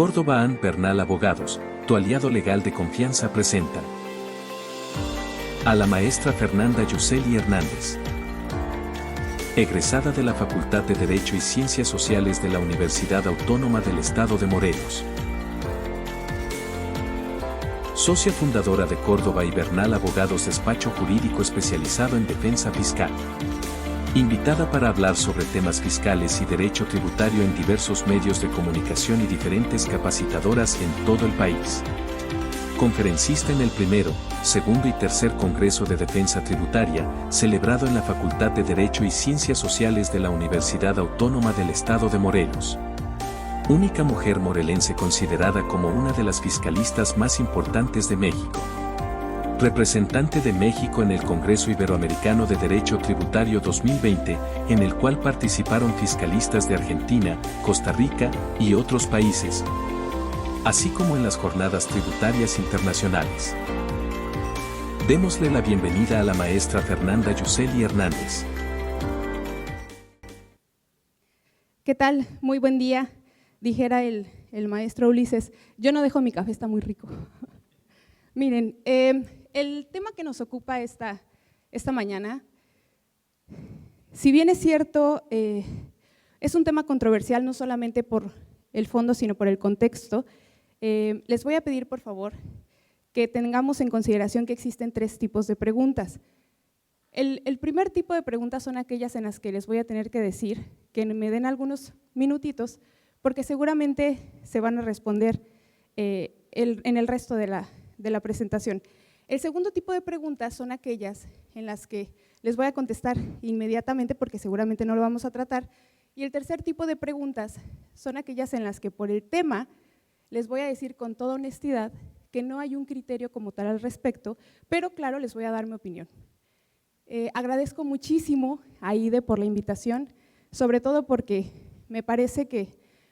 Córdoba and Bernal Abogados, tu aliado legal de confianza presenta a la maestra Fernanda Yuseli Hernández, egresada de la Facultad de Derecho y Ciencias Sociales de la Universidad Autónoma del Estado de Morelos. Socia fundadora de Córdoba y Bernal Abogados, despacho jurídico especializado en defensa fiscal. Invitada para hablar sobre temas fiscales y derecho tributario en diversos medios de comunicación y diferentes capacitadoras en todo el país. Conferencista en el primero, segundo y tercer Congreso de Defensa Tributaria, celebrado en la Facultad de Derecho y Ciencias Sociales de la Universidad Autónoma del Estado de Morelos. Única mujer morelense considerada como una de las fiscalistas más importantes de México. Representante de México en el Congreso Iberoamericano de Derecho Tributario 2020, en el cual participaron fiscalistas de Argentina, Costa Rica y otros países, así como en las jornadas tributarias internacionales. Démosle la bienvenida a la maestra Fernanda Yuseli Hernández. ¿Qué tal? Muy buen día. Dijera el maestro Ulises, yo no dejo mi café, está muy rico. Miren, el tema que nos ocupa esta mañana, si bien es cierto, es un tema controversial no solamente por el fondo, sino por el contexto, les voy a pedir por favor que tengamos en consideración que existen tres tipos de preguntas. El primer tipo de preguntas son aquellas en las que les voy a tener que decir que me den algunos minutitos, porque seguramente se van a responder en el resto de la presentación. El segundo tipo de preguntas son aquellas en las que les voy a contestar inmediatamente porque seguramente no lo vamos a tratar. Y el tercer tipo de preguntas son aquellas en las que por el tema les voy a decir con toda honestidad que no hay un criterio como tal al respecto, pero claro, les voy a dar mi opinión. Agradezco muchísimo a Aide por la invitación, sobre todo porque me parece que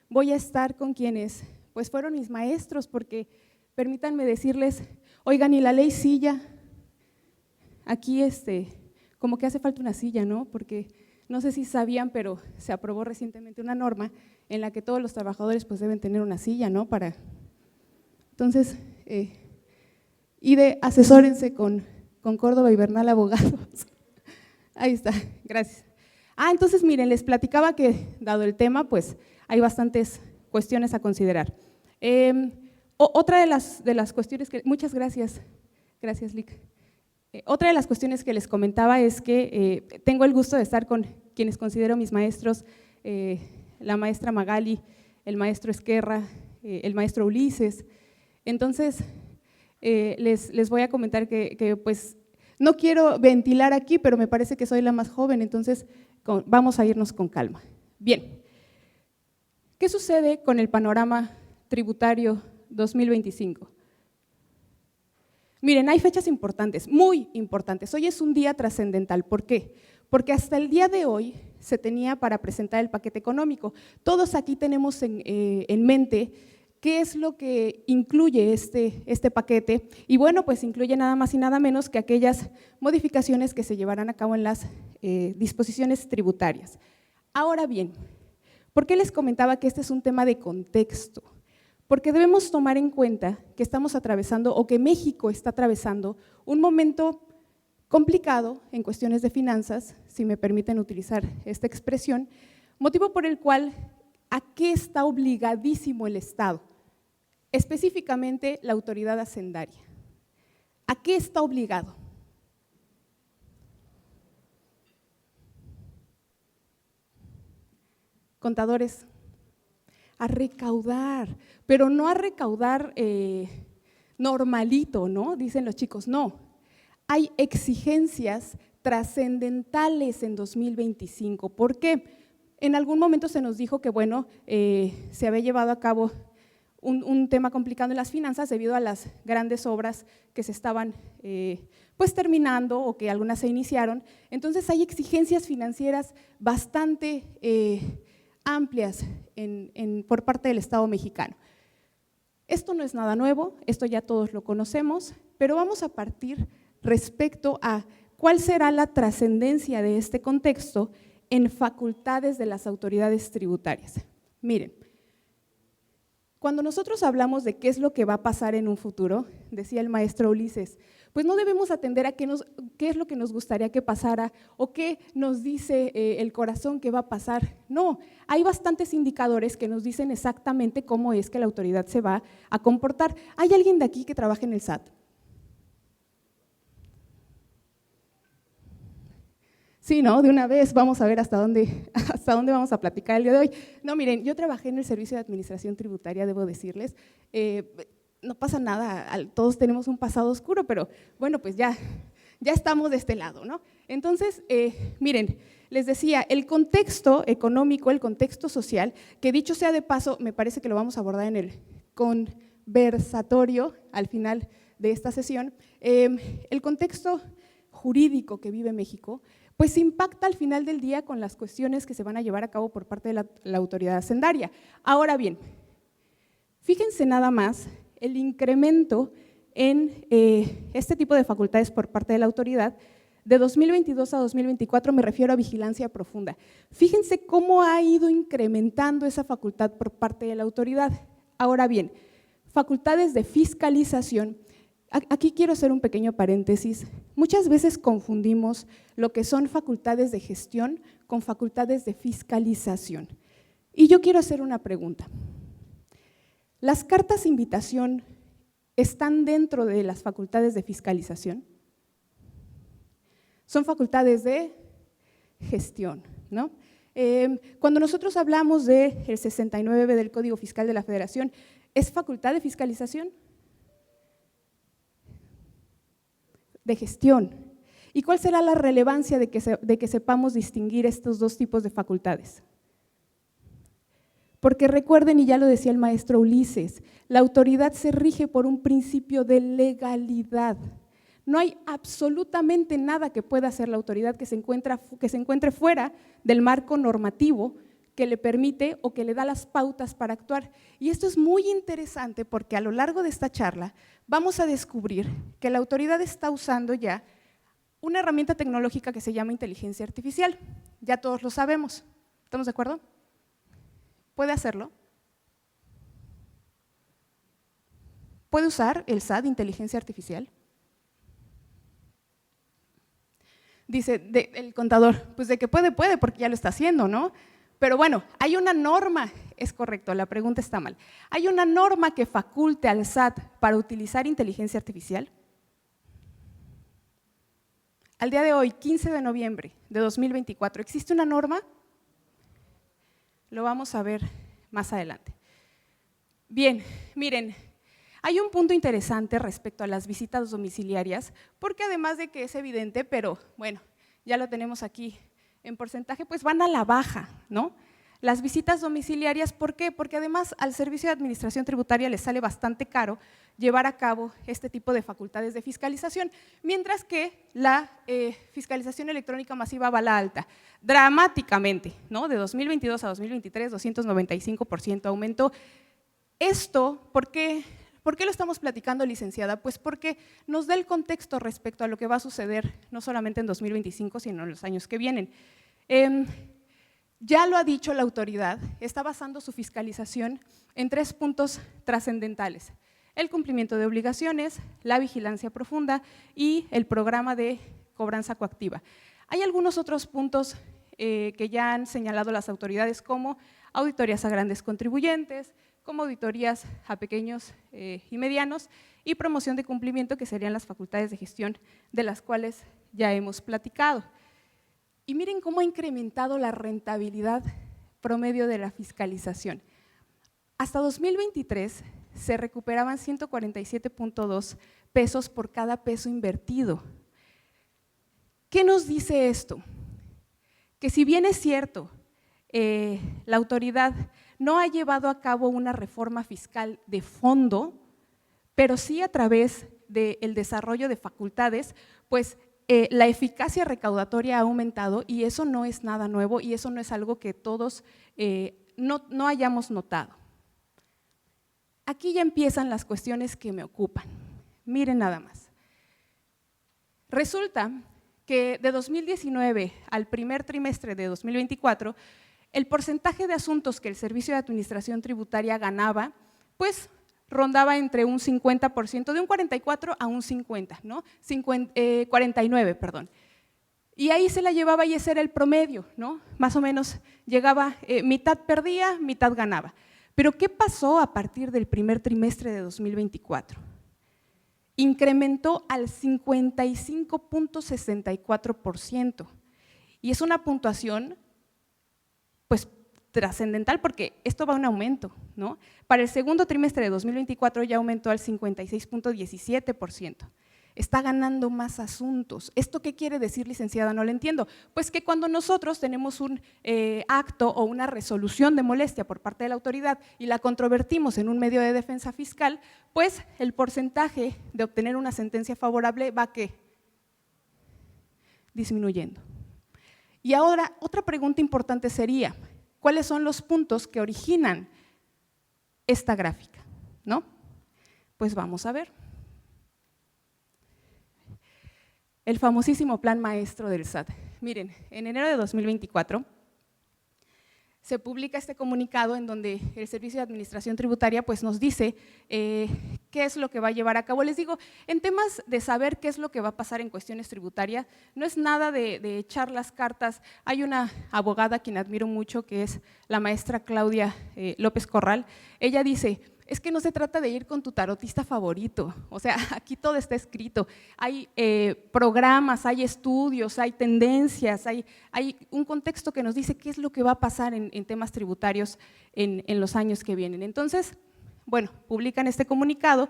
voy a estar con quienes pues fueron mis maestros, porque permítanme decirles, oigan, y la ley silla, aquí como que hace falta una silla, ¿no? Porque no sé si sabían, pero se aprobó recientemente una norma en la que todos los trabajadores pues deben tener una silla, ¿no? Entonces, asesórense con Córdoba y Bernal Abogados. Ahí está, gracias. Entonces miren, les platicaba que dado el tema, pues hay bastantes cuestiones a considerar. Otra de las cuestiones que, muchas gracias, Lic. Otra de las cuestiones que les comentaba es que tengo el gusto de estar con quienes considero mis maestros, la maestra Magali, el maestro Esquerra, el maestro Ulises. Entonces, les voy a comentar que pues no quiero ventilar aquí, pero me parece que soy la más joven, entonces vamos a irnos con calma. Bien, ¿qué sucede con el panorama tributario 2025? Miren, hay fechas importantes, muy importantes. Hoy es un día trascendental. ¿Por qué? Porque hasta el día de hoy se tenía para presentar el paquete económico. Todos aquí tenemos en mente qué es lo que incluye este paquete. Y bueno, pues incluye nada más y nada menos que aquellas modificaciones que se llevarán a cabo en las disposiciones tributarias. Ahora bien, ¿por qué les comentaba que este es un tema de contexto? Porque debemos tomar en cuenta que estamos atravesando o que México está atravesando un momento complicado en cuestiones de finanzas, si me permiten utilizar esta expresión, motivo por el cual ¿a qué está obligadísimo el Estado? Específicamente la autoridad hacendaria. ¿A qué está obligado? Contadores, a recaudar, pero no a recaudar normalito, ¿no? Dicen los chicos, no. Hay exigencias trascendentales en 2025. ¿Por qué? En algún momento se nos dijo que, bueno, se había llevado a cabo un tema complicado en las finanzas debido a las grandes obras que se estaban pues terminando o que algunas se iniciaron. Entonces hay exigencias financieras bastante amplias por parte del Estado mexicano. Esto no es nada nuevo, esto ya todos lo conocemos, pero vamos a partir respecto a cuál será la trascendencia de este contexto en facultades de las autoridades tributarias. Miren, Cuando nosotros hablamos de qué es lo que va a pasar en un futuro, decía el maestro Ulises, pues no debemos atender a qué es lo que nos gustaría que pasara o qué nos dice el corazón que va a pasar. No, hay bastantes indicadores que nos dicen exactamente cómo es que la autoridad se va a comportar. ¿Hay alguien de aquí que trabaje en el SAT? Sí, ¿no? De una vez vamos a ver hasta dónde vamos a platicar el día de hoy. No, miren, yo trabajé en el Servicio de Administración Tributaria, debo decirles, no pasa nada, todos tenemos un pasado oscuro, pero bueno, pues ya estamos de este lado, ¿no? Entonces, miren, les decía, el contexto económico, el contexto social, que dicho sea de paso, me parece que lo vamos a abordar en el conversatorio al final de esta sesión, el contexto jurídico que vive México, pues impacta al final del día con las cuestiones que se van a llevar a cabo por parte de la autoridad hacendaria. Ahora bien, fíjense nada más el incremento en este tipo de facultades por parte de la autoridad de 2022 a 2024, me refiero a vigilancia profunda. Fíjense cómo ha ido incrementando esa facultad por parte de la autoridad. Ahora bien, facultades de fiscalización. Aquí quiero hacer un pequeño paréntesis. Muchas veces confundimos lo que son facultades de gestión con facultades de fiscalización. Y yo quiero hacer una pregunta. ¿Las cartas de invitación están dentro de las facultades de fiscalización? Son facultades de gestión, ¿no? Cuando nosotros hablamos del 69B del Código Fiscal de la Federación, ¿es facultad de fiscalización? De gestión. ¿Y cuál será la relevancia de que sepamos distinguir estos dos tipos de facultades? Porque recuerden, y ya lo decía el maestro Ulises, la autoridad se rige por un principio de legalidad. No hay absolutamente nada que pueda hacer la autoridad que se encuentre fuera del marco normativo que le permite o que le da las pautas para actuar. Y esto es muy interesante porque a lo largo de esta charla vamos a descubrir que la autoridad está usando ya una herramienta tecnológica que se llama inteligencia artificial. Ya todos lo sabemos. ¿Estamos de acuerdo? ¿Puede hacerlo? ¿Puede usar el SAT inteligencia artificial? Dice el contador, pues de que puede, porque ya lo está haciendo, ¿no? Pero bueno, hay una norma, es correcto, la pregunta está mal. ¿Hay una norma que faculte al SAT para utilizar inteligencia artificial? Al día de hoy, 15 de noviembre de 2024, ¿existe una norma? Lo vamos a ver más adelante. Bien, miren, hay un punto interesante respecto a las visitas domiciliarias, porque además de que es evidente, pero bueno, ya lo tenemos aquí en porcentaje, pues van a la baja, ¿no? Las visitas domiciliarias, ¿por qué? Porque además al Servicio de Administración Tributaria les sale bastante caro llevar a cabo este tipo de facultades de fiscalización, mientras que la fiscalización electrónica masiva va a la alta, dramáticamente, ¿no? De 2022 a 2023, 295% aumentó. Esto, ¿por qué lo estamos platicando, licenciada? Pues porque nos da el contexto respecto a lo que va a suceder, no solamente en 2025, sino en los años que vienen. Ya lo ha dicho la autoridad, está basando su fiscalización en 3 puntos trascendentales: el cumplimiento de obligaciones, la vigilancia profunda y el programa de cobranza coactiva. Hay algunos otros puntos que ya han señalado las autoridades, como auditorías a grandes contribuyentes, como auditorías a pequeños y medianos, y promoción de cumplimiento, que serían las facultades de gestión de las cuales ya hemos platicado. Y miren cómo ha incrementado la rentabilidad promedio de la fiscalización. Hasta 2023 se recuperaban 147.2 pesos por cada peso invertido. ¿Qué nos dice esto? Que si bien es cierto, la autoridad no ha llevado a cabo una reforma fiscal de fondo, pero sí a través del desarrollo de facultades, pues la eficacia recaudatoria ha aumentado, y eso no es nada nuevo, y eso no es algo que todos no hayamos notado. Aquí ya empiezan las cuestiones que me ocupan. Miren nada más. Resulta que de 2019 al primer trimestre de 2024, el porcentaje de asuntos que el Servicio de Administración Tributaria ganaba pues rondaba entre un 50%, de un 44 a un 50, ¿no? 49, perdón. Y ahí se la llevaba y ese era el promedio, ¿no? Más o menos llegaba, mitad perdía, mitad ganaba. Pero ¿qué pasó a partir del primer trimestre de 2024? Incrementó al 55.64%. Y es una puntuación, pues, trascendental porque esto va a un aumento, ¿no? Para el segundo trimestre de 2024 ya aumentó al 56.17%. Está ganando más asuntos. ¿Esto qué quiere decir, licenciada? No lo entiendo. Pues que cuando nosotros tenemos un acto o una resolución de molestia por parte de la autoridad y la controvertimos en un medio de defensa fiscal, pues el porcentaje de obtener una sentencia favorable va ¿qué? Disminuyendo. Y ahora, otra pregunta importante sería, ¿cuáles son los puntos que originan esta gráfica? ¿No? Pues vamos a ver. El famosísimo plan maestro del SAT. Miren, en enero de 2024 se publica este comunicado en donde el Servicio de Administración Tributaria pues, nos dice qué es lo que va a llevar a cabo. Les digo, en temas de saber qué es lo que va a pasar en cuestiones tributarias, no es nada de echar las cartas. Hay una abogada a quien admiro mucho, que es la maestra Claudia López Corral. Ella dice, es que no se trata de ir con tu tarotista favorito, o sea, aquí todo está escrito, hay programas, hay estudios, hay tendencias, hay un contexto que nos dice qué es lo que va a pasar en temas tributarios en los años que vienen. Entonces, bueno, publican este comunicado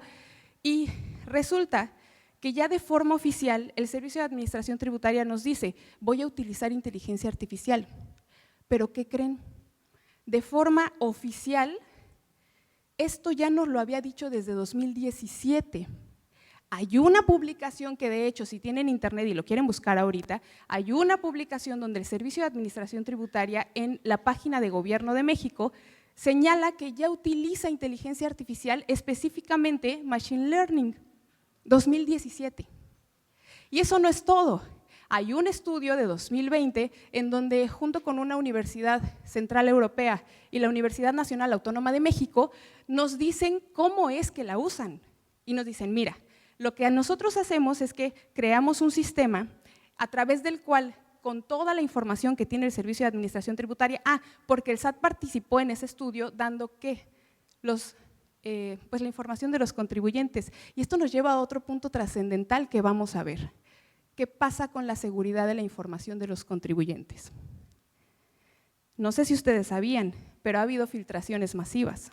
y resulta que ya de forma oficial el Servicio de Administración Tributaria nos dice, voy a utilizar inteligencia artificial, pero ¿qué creen? De forma oficial, esto ya nos lo había dicho desde 2017. Hay una publicación que de hecho, si tienen internet y lo quieren buscar ahorita, hay una publicación donde el Servicio de Administración Tributaria en la página de Gobierno de México señala que ya utiliza inteligencia artificial, específicamente Machine Learning, 2017. Y eso no es todo. Hay un estudio de 2020 en donde junto con una universidad central europea y la Universidad Nacional Autónoma de México nos dicen cómo es que la usan y nos dicen, mira, lo que nosotros hacemos es que creamos un sistema a través del cual con toda la información que tiene el Servicio de Administración Tributaria, porque el SAT participó en ese estudio dando ¿qué? Pues la información de los contribuyentes y esto nos lleva a otro punto trascendental que vamos a ver. ¿Qué pasa con la seguridad de la información de los contribuyentes? No sé si ustedes sabían, pero ha habido filtraciones masivas.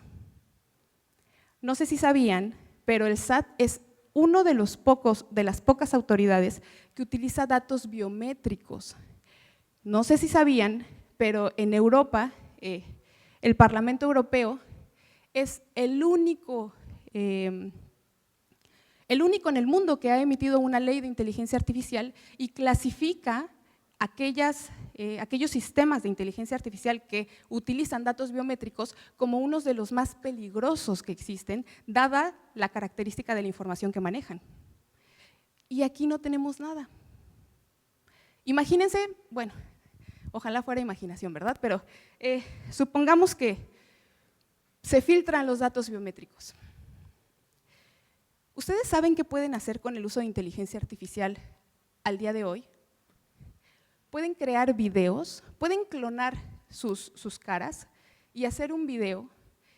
No sé si sabían, pero el SAT es uno de las pocas autoridades que utiliza datos biométricos. No sé si sabían, pero en Europa, el Parlamento Europeo es el único en el mundo que ha emitido una ley de inteligencia artificial y clasifica aquellos sistemas de inteligencia artificial que utilizan datos biométricos como unos de los más peligrosos que existen, dada la característica de la información que manejan. Y aquí no tenemos nada. Imagínense, bueno, ojalá fuera imaginación, ¿verdad? Pero supongamos que se filtran los datos biométricos. ¿Ustedes saben qué pueden hacer con el uso de inteligencia artificial al día de hoy? Pueden crear videos, pueden clonar sus caras y hacer un video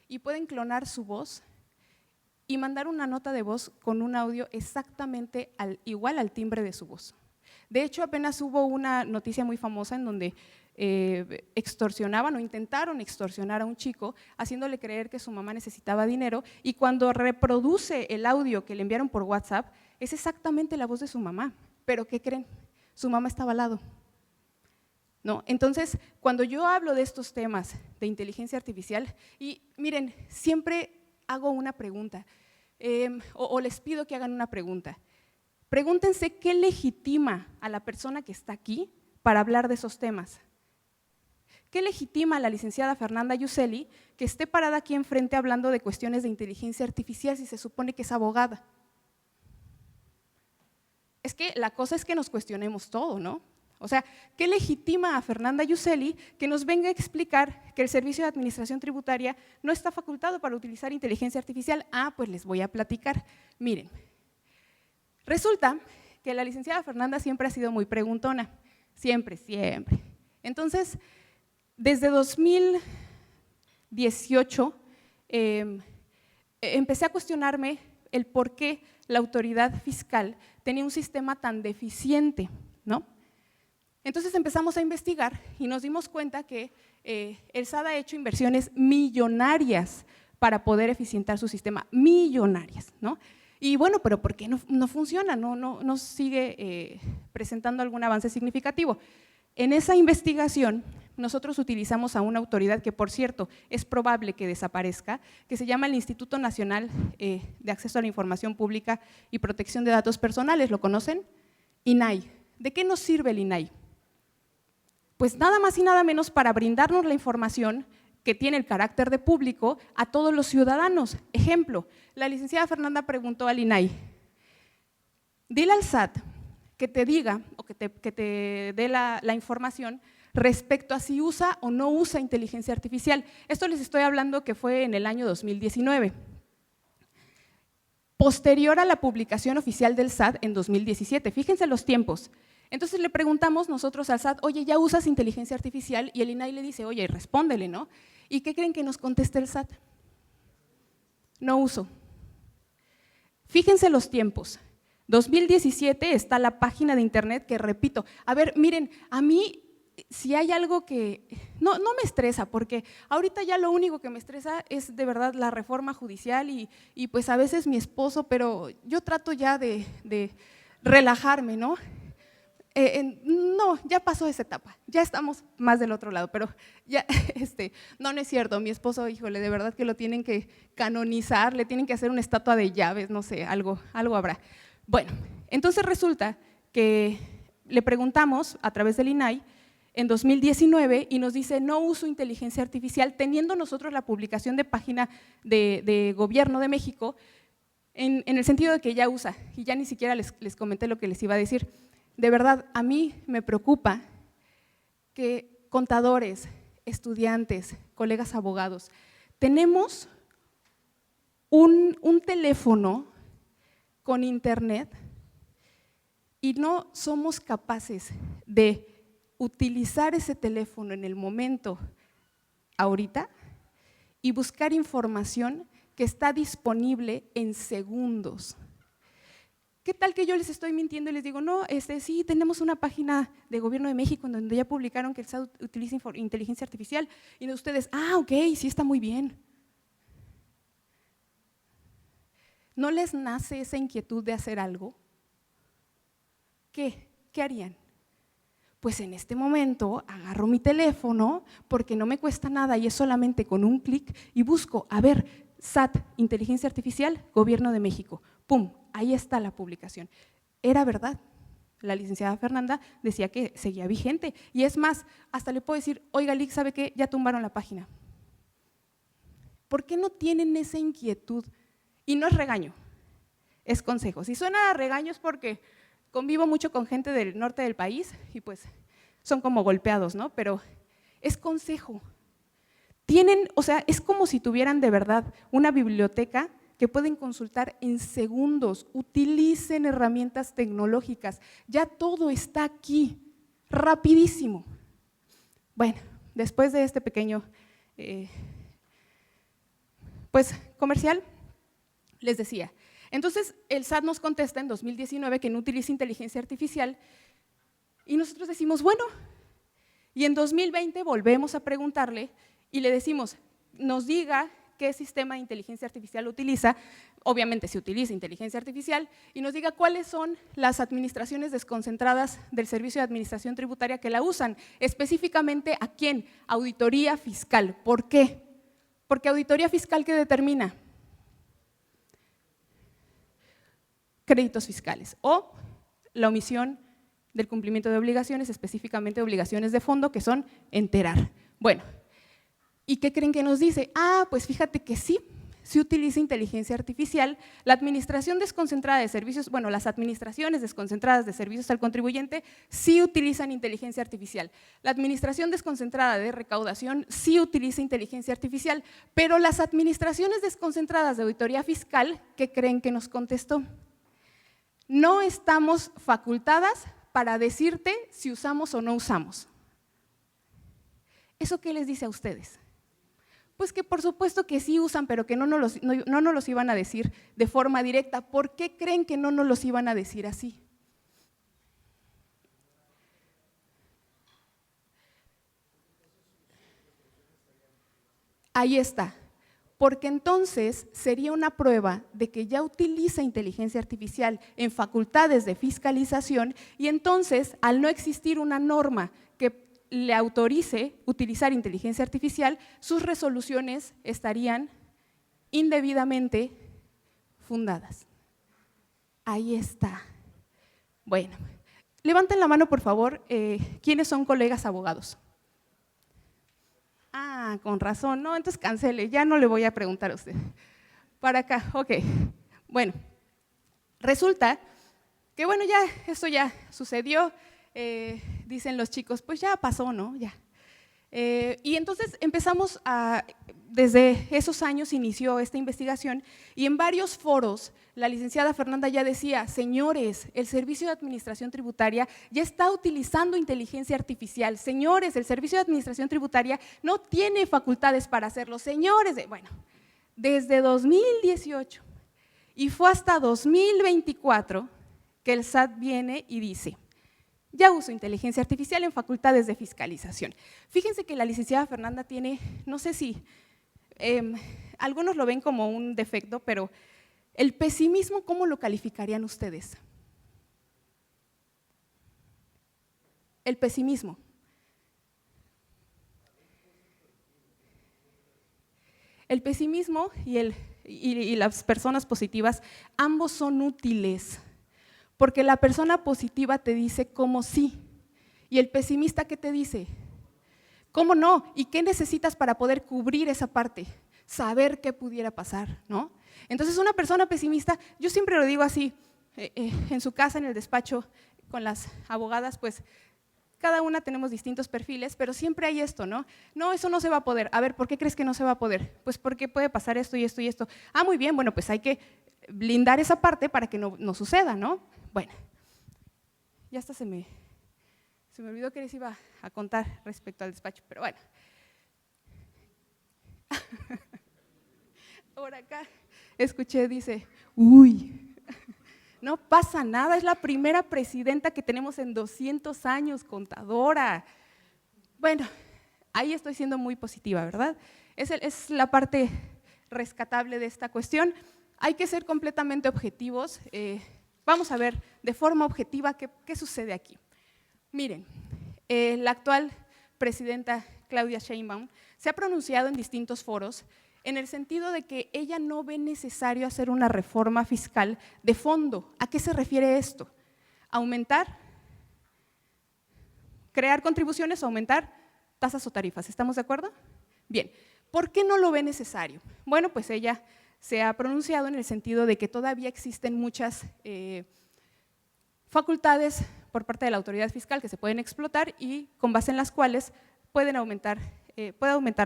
y pueden clonar su voz y mandar una nota de voz con un audio exactamente igual al timbre de su voz. De hecho, apenas hubo una noticia muy famosa en donde extorsionaban o intentaron extorsionar a un chico haciéndole creer que su mamá necesitaba dinero y cuando reproduce el audio que le enviaron por WhatsApp es exactamente la voz de su mamá, pero ¿qué creen? Su mamá estaba al lado. ¿No? Entonces, cuando yo hablo de estos temas de inteligencia artificial, y miren, siempre hago una pregunta, o les pido que hagan una pregunta. Pregúntense qué legitima a la persona que está aquí para hablar de esos temas. ¿Qué legitima a la licenciada Fernanda Yuseli que esté parada aquí enfrente hablando de cuestiones de inteligencia artificial si se supone que es abogada? Es que la cosa es que nos cuestionemos todo, ¿no? O sea, ¿qué legitima a Fernanda Yuseli que nos venga a explicar que el Servicio de Administración Tributaria no está facultado para utilizar inteligencia artificial? Ah, pues les voy a platicar. Miren, resulta que la licenciada Fernanda siempre ha sido muy preguntona, siempre, siempre. Entonces, desde 2018 empecé a cuestionarme el por qué la autoridad fiscal tenía un sistema tan deficiente, ¿no? Entonces empezamos a investigar y nos dimos cuenta que el SAT ha hecho inversiones millonarias para poder eficientar su sistema, millonarias, ¿no? Y bueno, pero ¿por qué no funciona? No sigue presentando algún avance significativo. En esa investigación, nosotros utilizamos a una autoridad que, por cierto, es probable que desaparezca, que se llama el Instituto Nacional de Acceso a la Información Pública y Protección de Datos Personales. ¿Lo conocen? INAI. ¿De qué nos sirve el INAI? Pues nada más y nada menos para brindarnos la información que tiene el carácter de público a todos los ciudadanos. Ejemplo, la licenciada Fernanda preguntó al INAI, dile al SAT que te diga o que te dé la información respecto a si usa o no usa inteligencia artificial. Esto les estoy hablando que fue en el año 2019. Posterior a la publicación oficial del SAT en 2017, fíjense los tiempos. Entonces le preguntamos nosotros al SAT, oye, ¿ya usas inteligencia artificial? Y el INAI le dice, oye, respóndele, ¿no? ¿Y qué creen que nos contesta el SAT? No uso. Fíjense los tiempos. 2017 está la página de internet que repito, a ver, miren, a mí si hay algo que no me estresa, porque ahorita ya lo único que me estresa es de verdad la reforma judicial y pues a veces mi esposo, pero yo trato ya de relajarme, ¿no? No, ya pasó esa etapa, ya estamos más del otro lado, pero ya, no es cierto, mi esposo, híjole, de verdad que lo tienen que canonizar, le tienen que hacer una estatua de llaves, no sé, algo habrá. Bueno, entonces resulta que le preguntamos a través del INAI en 2019 y nos dice no uso inteligencia artificial, teniendo nosotros la publicación de página de Gobierno de México en el sentido de que ya usa, y ya ni siquiera les comenté lo que les iba a decir. De verdad, a mí me preocupa que contadores, estudiantes, colegas abogados, tenemos un teléfono con internet y no somos capaces de utilizar ese teléfono en el momento ahorita y buscar información que está disponible en segundos. ¿Qué tal que yo les estoy mintiendo y les digo, no, sí, tenemos una página de Gobierno de México en donde ya publicaron que el SAT utiliza inteligencia artificial y ustedes, ok, sí está muy bien. ¿No les nace esa inquietud de hacer algo? ¿Qué harían? Pues en este momento agarro mi teléfono porque no me cuesta nada y es solamente con un clic y busco, a ver, SAT, inteligencia artificial, Gobierno de México, ¡pum! Ahí está la publicación. Era verdad, la licenciada Fernanda decía que seguía vigente y es más, hasta le puedo decir, oiga, Lic, ¿sabe qué? Ya tumbaron la página. ¿Por qué no tienen esa inquietud? Y no es regaño, es consejo. Si suena a regaño es porque convivo mucho con gente del norte del país y pues son como golpeados, ¿no? Pero es consejo. O sea, es como si tuvieran de verdad una biblioteca que pueden consultar en segundos. Utilicen herramientas tecnológicas, ya todo está aquí, rapidísimo. Bueno, después de este pequeño pues comercial, les decía, entonces el SAT nos contesta en 2019 que no utiliza inteligencia artificial y nosotros decimos, bueno, y en 2020 volvemos a preguntarle y le decimos, nos diga qué sistema de inteligencia artificial utiliza, obviamente se utiliza inteligencia artificial, y nos diga cuáles son las administraciones desconcentradas del Servicio de Administración Tributaria que la usan, específicamente ¿a quién? Auditoría Fiscal. ¿Por qué? Porque Auditoría Fiscal, ¿qué determina? Créditos fiscales o la omisión del cumplimiento de obligaciones, específicamente obligaciones de fondo, que son enterar. Bueno, ¿y qué creen que nos dice? Pues fíjate que sí se utiliza inteligencia artificial. La administración desconcentrada de servicios, bueno, las administraciones desconcentradas de servicios al contribuyente sí utilizan inteligencia artificial. La administración desconcentrada de recaudación sí utiliza inteligencia artificial, pero las administraciones desconcentradas de auditoría fiscal, ¿qué creen que nos contestó? No estamos facultadas para decirte si usamos o no usamos. ¿Eso qué les dice a ustedes? Pues que por supuesto que sí usan, pero que no nos los iban a decir de forma directa. ¿Por qué creen que no nos los iban a decir así? Ahí está. Porque entonces sería una prueba de que ya utiliza inteligencia artificial en facultades de fiscalización y entonces, al no existir una norma que le autorice utilizar inteligencia artificial, sus resoluciones estarían indebidamente fundadas. Ahí está. Bueno, levanten la mano, por favor, ¿quiénes son colegas abogados? Ah, con razón, no, entonces cancele, ya no le voy a preguntar a usted. Para acá, ok. Bueno, resulta que bueno, ya esto ya sucedió, dicen los chicos, pues ya pasó, ¿no? Ya. Y entonces empezamos desde esos años inició esta investigación y en varios foros la licenciada Fernanda ya decía, señores, el Servicio de Administración Tributaria ya está utilizando inteligencia artificial, señores, el Servicio de Administración Tributaria no tiene facultades para hacerlo, señores, bueno, desde 2018 y fue hasta 2024 que el SAT viene y dice, ya uso inteligencia artificial en facultades de fiscalización. Fíjense que la licenciada Fernanda tiene, no sé si algunos lo ven como un defecto, pero el pesimismo, ¿cómo lo calificarían ustedes? El pesimismo. El pesimismo y las personas positivas, ambos son útiles. Porque la persona positiva te dice cómo sí, y el pesimista ¿qué te dice? ¿Cómo no? ¿Y qué necesitas para poder cubrir esa parte? Saber qué pudiera pasar, ¿no? Entonces una persona pesimista, yo siempre lo digo así, en su casa, en el despacho, con las abogadas, pues cada una tenemos distintos perfiles, pero siempre hay esto, ¿no? No, eso no se va a poder. A ver, ¿por qué crees que no se va a poder? Pues porque puede pasar esto y esto y esto. Ah, muy bien, bueno, pues hay que blindar esa parte para que no suceda, ¿no? Bueno, ya hasta se me olvidó que les iba a contar respecto al despacho, pero bueno. Por acá escuché, dice, uy, no pasa nada, es la primera presidenta que tenemos en 200 años, contadora. Bueno, ahí estoy siendo muy positiva, ¿verdad? Es la parte rescatable de esta cuestión. Hay que ser completamente objetivos. Vamos a ver de forma objetiva qué sucede aquí. Miren, la actual presidenta Claudia Sheinbaum se ha pronunciado en distintos foros en el sentido de que ella no ve necesario hacer una reforma fiscal de fondo. ¿A qué se refiere esto? ¿Aumentar? ¿Crear contribuciones o aumentar tasas o tarifas? ¿Estamos de acuerdo? Bien, ¿por qué no lo ve necesario? Bueno, pues ella se ha pronunciado en el sentido de que todavía existen muchas facultades por parte de la autoridad fiscal que se pueden explotar y con base en las cuales puede aumentar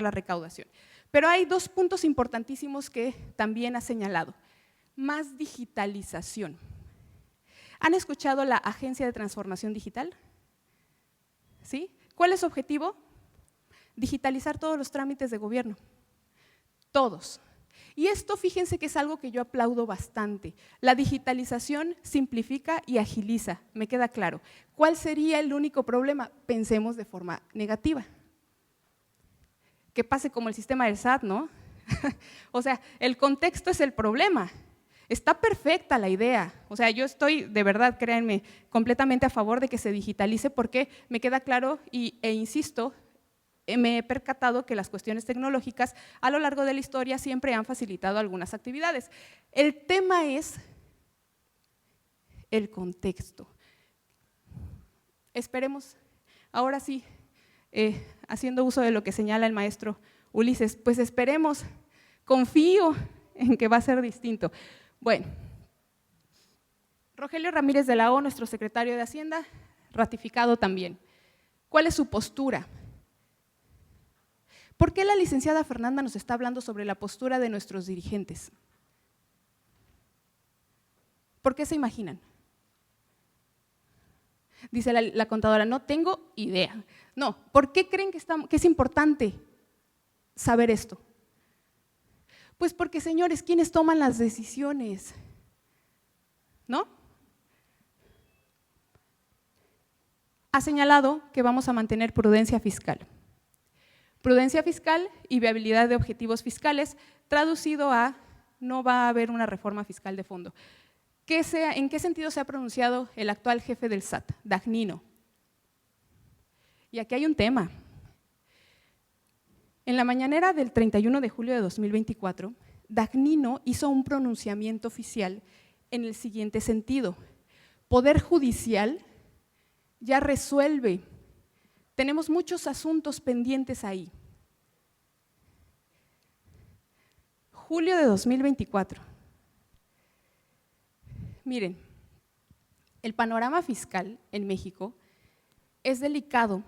la recaudación. Pero hay dos puntos importantísimos que también ha señalado. Más digitalización. ¿Han escuchado la Agencia de Transformación Digital? ¿Sí? ¿Cuál es su objetivo? Digitalizar todos los trámites de gobierno. Todos. Y esto, fíjense que es algo que yo aplaudo bastante. La digitalización simplifica y agiliza, me queda claro. ¿Cuál sería el único problema? Pensemos de forma negativa. Que pase como el sistema del SAT, ¿no? O sea, el contexto es el problema. Está perfecta la idea. O sea, yo estoy, de verdad, créanme, completamente a favor de que se digitalice porque me queda claro e insisto, me he percatado que las cuestiones tecnológicas a lo largo de la historia siempre han facilitado algunas actividades. El tema es el contexto. Esperemos, ahora sí, haciendo uso de lo que señala el maestro Ulises, pues esperemos, confío en que va a ser distinto. Bueno, Rogelio Ramírez de la O, nuestro secretario de Hacienda, ratificado también. ¿Cuál es su postura? ¿Por qué la licenciada Fernanda nos está hablando sobre la postura de nuestros dirigentes? ¿Por qué se imaginan? Dice la contadora, no tengo idea. No, ¿por qué creen que es importante saber esto? Pues porque, señores, ¿quiénes toman las decisiones? ¿No? Ha señalado que vamos a mantener prudencia fiscal. Prudencia fiscal y viabilidad de objetivos fiscales, traducido a no va a haber una reforma fiscal de fondo. ¿En qué sentido se ha pronunciado el actual jefe del SAT, Dagnino? Y aquí hay un tema. En la mañanera del 31 de julio de 2024, Dagnino hizo un pronunciamiento oficial en el siguiente sentido: Poder Judicial ya resuelve, tenemos muchos asuntos pendientes ahí. Julio de 2024. Miren, el panorama fiscal en México es delicado.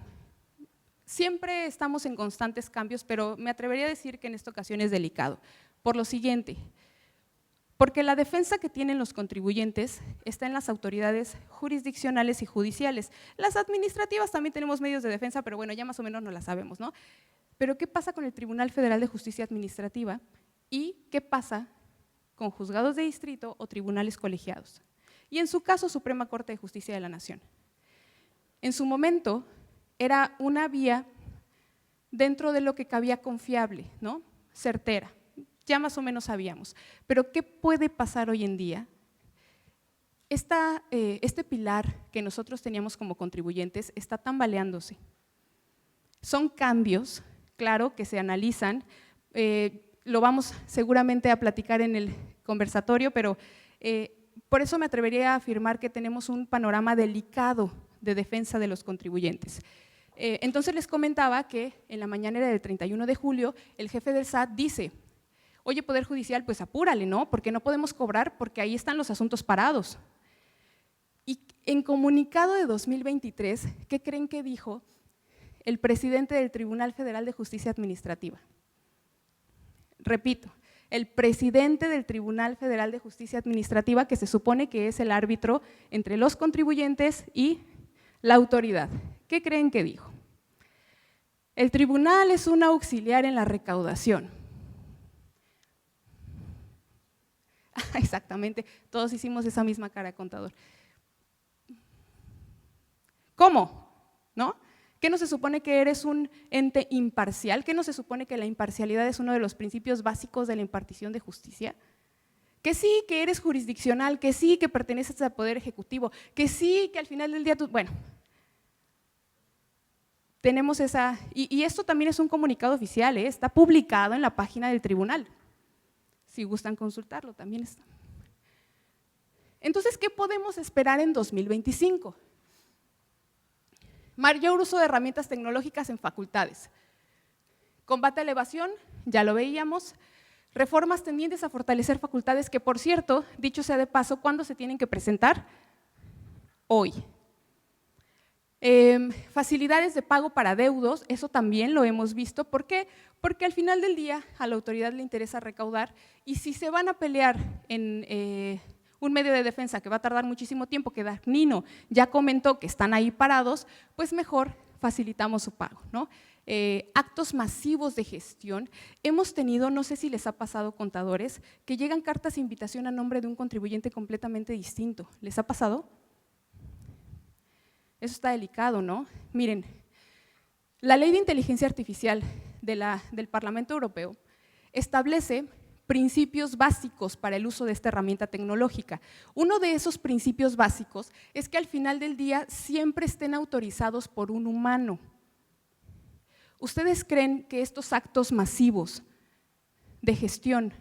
Siempre estamos en constantes cambios, pero me atrevería a decir que en esta ocasión es delicado. Por lo siguiente, porque la defensa que tienen los contribuyentes está en las autoridades jurisdiccionales y judiciales. Las administrativas también tenemos medios de defensa, pero bueno, ya más o menos no las sabemos, ¿no? Pero ¿qué pasa con el Tribunal Federal de Justicia Administrativa? ¿Y qué pasa con juzgados de distrito o tribunales colegiados? Y en su caso, Suprema Corte de Justicia de la Nación. En su momento era una vía dentro de lo que cabía confiable, ¿no? Certera, ya más o menos sabíamos. Pero ¿qué puede pasar hoy en día? Este pilar que nosotros teníamos como contribuyentes está tambaleándose. Son cambios, claro, que se analizan, lo vamos seguramente a platicar en el conversatorio, pero por eso me atrevería a afirmar que tenemos un panorama delicado de defensa de los contribuyentes. Entonces les comentaba que en la mañanera del 31 de julio el jefe del SAT dice: oye, Poder Judicial, pues apúrale, ¿no? Porque no podemos cobrar porque ahí están los asuntos parados. Y en comunicado de 2023, ¿qué creen que dijo el presidente del Tribunal Federal de Justicia Administrativa? Repito, el presidente del Tribunal Federal de Justicia Administrativa, que se supone que es el árbitro entre los contribuyentes y la autoridad. ¿Qué creen que dijo? El tribunal es un auxiliar en la recaudación. Exactamente, todos hicimos esa misma cara, contador. ¿Cómo? ¿No? ¿Qué no se supone que eres un ente imparcial? ¿Qué no se supone que la imparcialidad es uno de los principios básicos de la impartición de justicia? Que sí, que eres jurisdiccional, que sí, que perteneces al Poder Ejecutivo, que sí, que al final del día tú… Bueno, tenemos esa… Y esto también es un comunicado oficial, está publicado en la página del tribunal. Si gustan consultarlo, también está. Entonces, ¿qué podemos esperar en 2025? Mayor uso de herramientas tecnológicas en facultades. Combate a la evasión, ya lo veíamos. Reformas tendientes a fortalecer facultades que, por cierto, dicho sea de paso, ¿cuándo se tienen que presentar? Hoy. Facilidades de pago para adeudos, eso también lo hemos visto. ¿Por qué? Porque al final del día a la autoridad le interesa recaudar y si se van a pelear en un medio de defensa que va a tardar muchísimo tiempo, que Dagnino ya comentó que están ahí parados, pues mejor facilitamos su pago, ¿no? Actos masivos de gestión. Hemos tenido, no sé si les ha pasado, contadores, que llegan cartas de invitación a nombre de un contribuyente completamente distinto. ¿Les ha pasado? Eso está delicado, ¿no? Miren, la Ley de Inteligencia Artificial del Parlamento Europeo establece principios básicos para el uso de esta herramienta tecnológica. Uno de esos principios básicos es que al final del día siempre estén autorizados por un humano. ¿Ustedes creen que estos actos masivos de gestión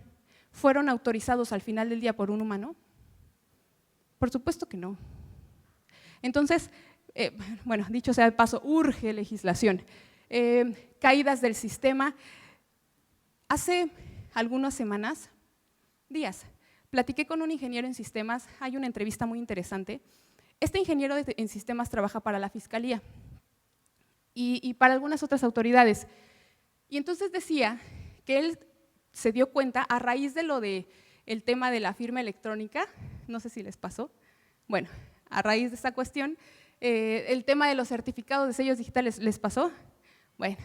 fueron autorizados al final del día por un humano? Por supuesto que no. Entonces, bueno, dicho sea de paso, urge legislación. Caídas del sistema. Hace algunas semanas días. Platiqué con un ingeniero en sistemas, hay una entrevista muy interesante. Este ingeniero en sistemas trabaja para la Fiscalía y para algunas otras autoridades. Y entonces decía que él se dio cuenta a raíz de lo del tema de la firma electrónica, no sé si les pasó, bueno, a raíz de esa cuestión, el tema de los certificados de sellos digitales, ¿les pasó? Bueno,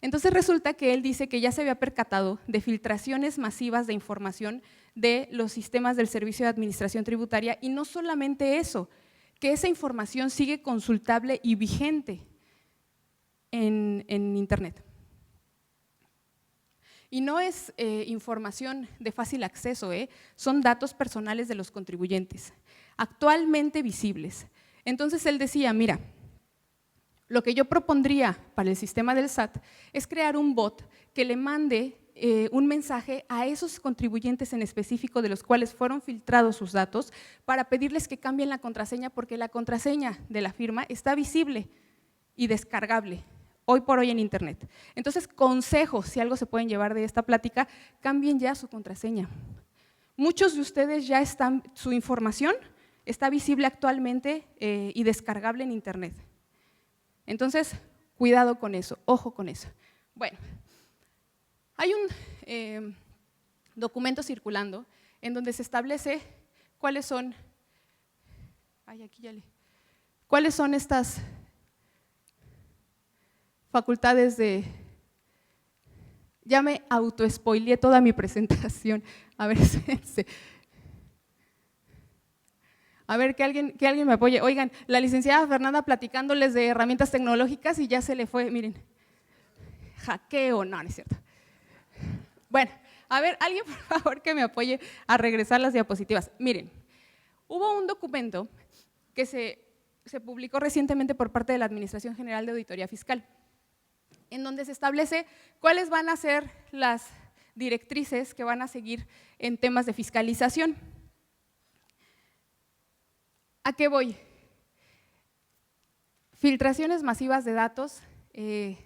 entonces resulta que él dice que ya se había percatado de filtraciones masivas de información de los sistemas del Servicio de Administración Tributaria y no solamente eso, que esa información sigue consultable y vigente en Internet. Y no es información de fácil acceso, son datos personales de los contribuyentes, actualmente visibles. Entonces él decía, mira, lo que yo propondría para el sistema del SAT es crear un bot que le mande un mensaje a esos contribuyentes en específico de los cuales fueron filtrados sus datos para pedirles que cambien la contraseña porque la contraseña de la firma está visible y descargable hoy por hoy en Internet. Entonces, consejo, si algo se pueden llevar de esta plática, cambien ya su contraseña. Muchos de ustedes ya están, su información está visible actualmente y descargable en Internet. Entonces, cuidado con eso, ojo con eso. Bueno, hay un documento circulando en donde se establece cuáles son, cuáles son estas facultades de… Ya me autoespoileé toda mi presentación. A ver, a ver, que alguien me apoye. Oigan, la licenciada Fernanda platicándoles de herramientas tecnológicas y ya se le fue, miren, hackeo, no es cierto. Bueno, a ver, alguien por favor que me apoye a regresar las diapositivas. Miren, hubo un documento que se publicó recientemente por parte de la Administración General de Auditoría Fiscal, en donde se establece cuáles van a ser las directrices que van a seguir en temas de fiscalización. ¿A qué voy? Filtraciones masivas de datos. ¿Qué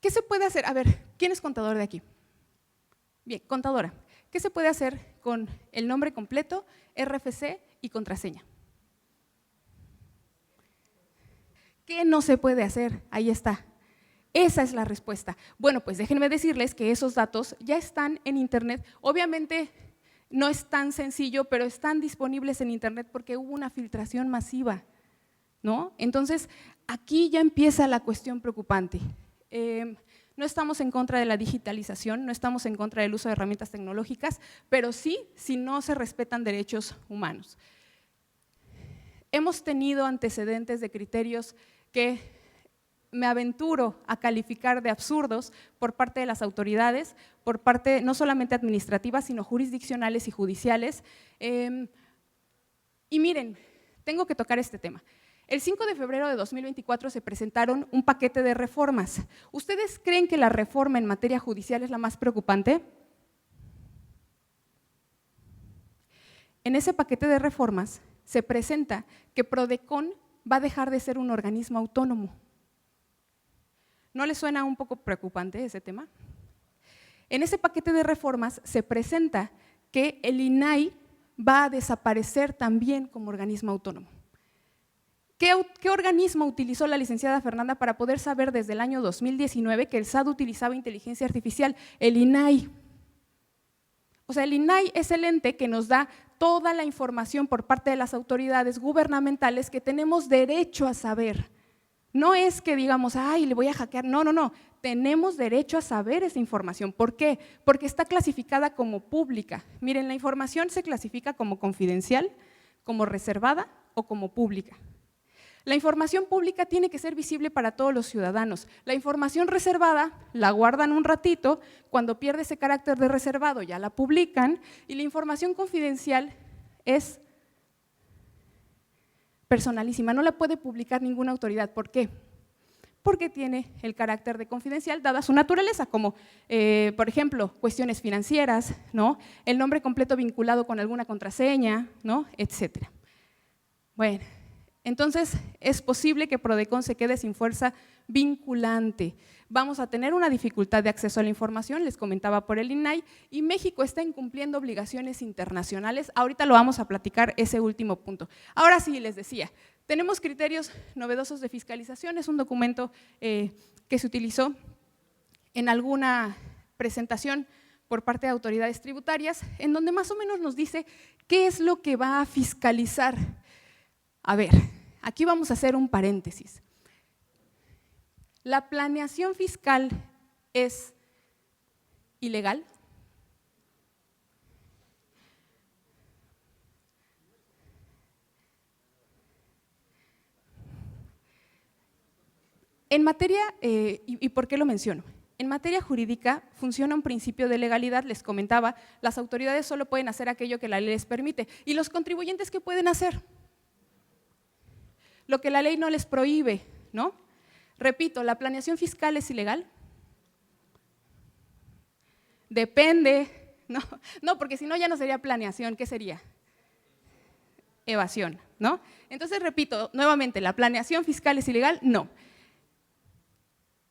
se puede hacer? A ver, ¿quién es contador de aquí? Bien, contadora. ¿Qué se puede hacer con el nombre completo, RFC y contraseña? ¿Qué no se puede hacer? Ahí está. Esa es la respuesta. Bueno, pues déjenme decirles que esos datos ya están en Internet. Obviamente no es tan sencillo, pero están disponibles en Internet porque hubo una filtración masiva, ¿no? Entonces, aquí ya empieza la cuestión preocupante. No estamos en contra de la digitalización, no estamos en contra del uso de herramientas tecnológicas, pero sí si no se respetan derechos humanos. Hemos tenido antecedentes de criterios que me aventuro a calificar de absurdos por parte de las autoridades, por parte no solamente administrativas, sino jurisdiccionales y judiciales. Y miren, tengo que tocar este tema. El 5 de febrero de 2024 se presentaron un paquete de reformas. ¿Ustedes creen que la reforma en materia judicial es la más preocupante? En ese paquete de reformas se presenta que Prodecon va a dejar de ser un organismo autónomo. ¿No les suena un poco preocupante ese tema? En ese paquete de reformas se presenta que el INAI va a desaparecer también como organismo autónomo. ¿Qué organismo utilizó la licenciada Fernanda para poder saber desde el año 2019 que el SAT utilizaba inteligencia artificial? El INAI. O sea, el INAI es el ente que nos da toda la información por parte de las autoridades gubernamentales que tenemos derecho a saber. No es que digamos, ay, le voy a hackear, no, no, no, tenemos derecho a saber esa información. ¿Por qué? Porque está clasificada como pública. Miren, la información se clasifica como confidencial, como reservada o como pública. La información pública tiene que ser visible para todos los ciudadanos. La información reservada la guardan un ratito, cuando pierde ese carácter de reservado ya la publican, y la información confidencial es personalísima, no la puede publicar ninguna autoridad. ¿Por qué? Porque tiene el carácter de confidencial dada su naturaleza, como por ejemplo cuestiones financieras, ¿no? El nombre completo vinculado con alguna contraseña, ¿no? Etcétera. Bueno, Entonces, es posible que Prodecon se quede sin fuerza vinculante. Vamos a tener una dificultad de acceso a la información, les comentaba por el INAI, y México está incumpliendo obligaciones internacionales. Ahorita lo vamos a platicar ese último punto. Ahora sí, les decía, tenemos criterios novedosos de fiscalización, es un documento que se utilizó en alguna presentación por parte de autoridades tributarias, en donde más o menos nos dice qué es lo que va a fiscalizar. A ver, aquí vamos a hacer un paréntesis. ¿La planeación fiscal es ilegal? En materia, ¿y por qué lo menciono? En materia jurídica funciona un principio de legalidad, les comentaba, las autoridades solo pueden hacer aquello que la ley les permite. ¿Y los contribuyentes qué pueden hacer? Lo que la ley no les prohíbe, ¿no? Repito, ¿la planeación fiscal es ilegal? Depende, no, porque si no ya no sería planeación, ¿qué sería? Evasión, ¿no? Entonces, repito, nuevamente, ¿la planeación fiscal es ilegal? No.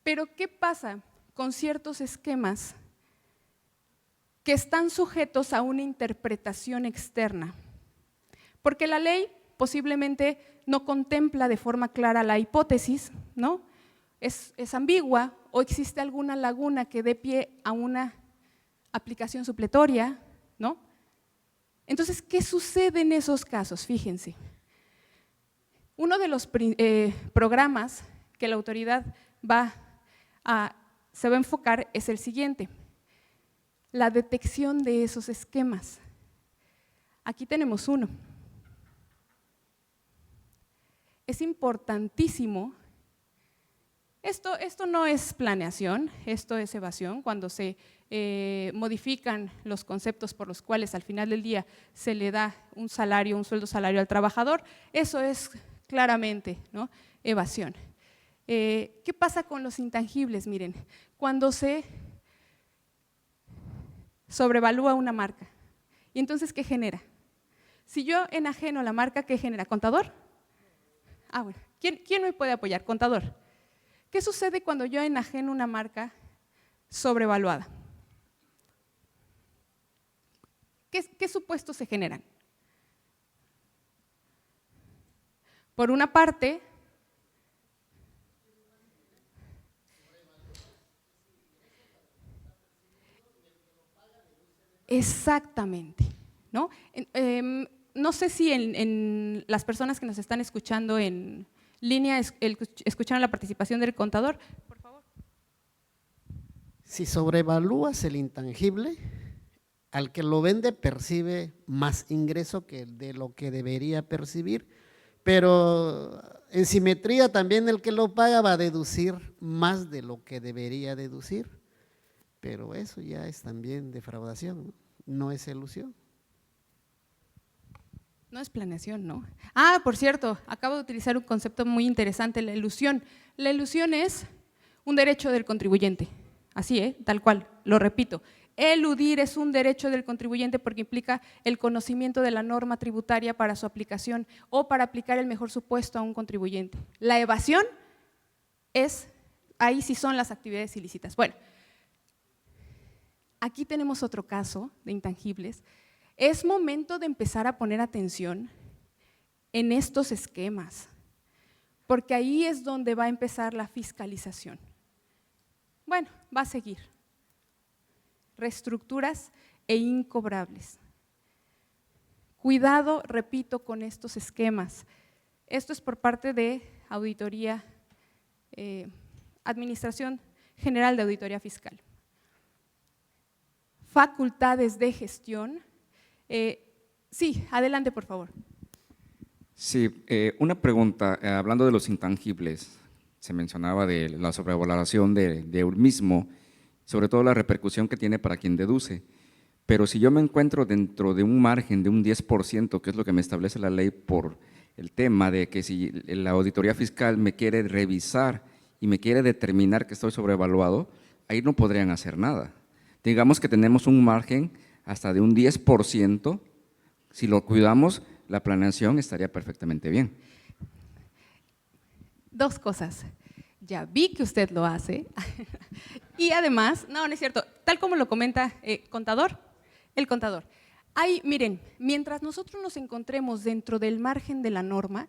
Pero, ¿qué pasa con ciertos esquemas que están sujetos a una interpretación externa? Porque la ley posiblemente no contempla de forma clara la hipótesis, ¿no? Es ambigua o existe alguna laguna que dé pie a una aplicación supletoria, ¿no? Entonces, ¿qué sucede en esos casos? Fíjense, uno de los programas que la autoridad se va a enfocar es el siguiente: la detección de esos esquemas. Aquí tenemos uno. Es importantísimo, esto no es planeación, esto es evasión, cuando se modifican los conceptos por los cuales al final del día se le da un salario, un sueldo salario al trabajador, eso es claramente, ¿no?, evasión. ¿Qué pasa con los intangibles? Miren, cuando se sobrevalúa una marca, ¿y entonces qué genera? Si yo enajeno la marca, ¿qué genera? ¿Contador? Ah, bueno, ¿quién me puede apoyar? Contador. ¿Qué sucede cuando yo enajeno una marca sobrevaluada? ¿Qué supuestos se generan? Por una parte, exactamente, ¿no? No sé si en las personas que nos están escuchando en línea escucharon la participación del contador. Por favor. Si sobrevalúas el intangible, al que lo vende percibe más ingreso que de lo que debería percibir, pero en simetría también el que lo paga va a deducir más de lo que debería deducir, pero eso ya es también defraudación, no es elusión. No es planeación, ¿no? Ah, por cierto, acabo de utilizar un concepto muy interesante, la elusión. La elusión es un derecho del contribuyente, así, tal cual, lo repito. Eludir es un derecho del contribuyente porque implica el conocimiento de la norma tributaria para su aplicación o para aplicar el mejor supuesto a un contribuyente. La evasión ahí sí son las actividades ilícitas. Bueno, aquí tenemos otro caso de intangibles. Es momento de empezar a poner atención en estos esquemas, porque ahí es donde va a empezar la fiscalización. Bueno, va a seguir. Reestructuras e incobrables. Cuidado, repito, con estos esquemas. Esto es por parte de Auditoría, Administración General de Auditoría Fiscal. Facultades de gestión. Sí, adelante, por favor. Sí, una pregunta, hablando de los intangibles, se mencionaba de la sobrevaloración de un mismo, sobre todo la repercusión que tiene para quien deduce, pero si yo me encuentro dentro de un margen de un 10%, que es lo que me establece la ley por el tema de que si la auditoría fiscal me quiere revisar y me quiere determinar que estoy sobrevaluado, ahí no podrían hacer nada. Digamos que tenemos un margen hasta de un 10%, si lo cuidamos, la planeación estaría perfectamente bien. 2 cosas. Ya vi que usted lo hace y además, no es cierto, tal como lo comenta el contador. Miren, mientras nosotros nos encontremos dentro del margen de la norma,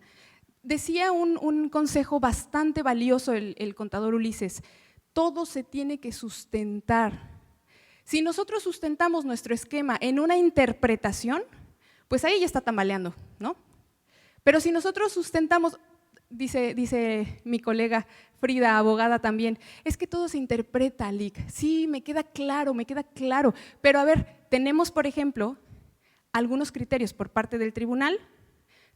decía un consejo bastante valioso el contador Ulises, todo se tiene que sustentar. Si nosotros sustentamos nuestro esquema en una interpretación, pues ahí ya está tambaleando, ¿no? Pero si nosotros sustentamos, dice mi colega Frida, abogada también, es que todo se interpreta, Lic. Sí, me queda claro, pero a ver, tenemos, por ejemplo, algunos criterios por parte del tribunal,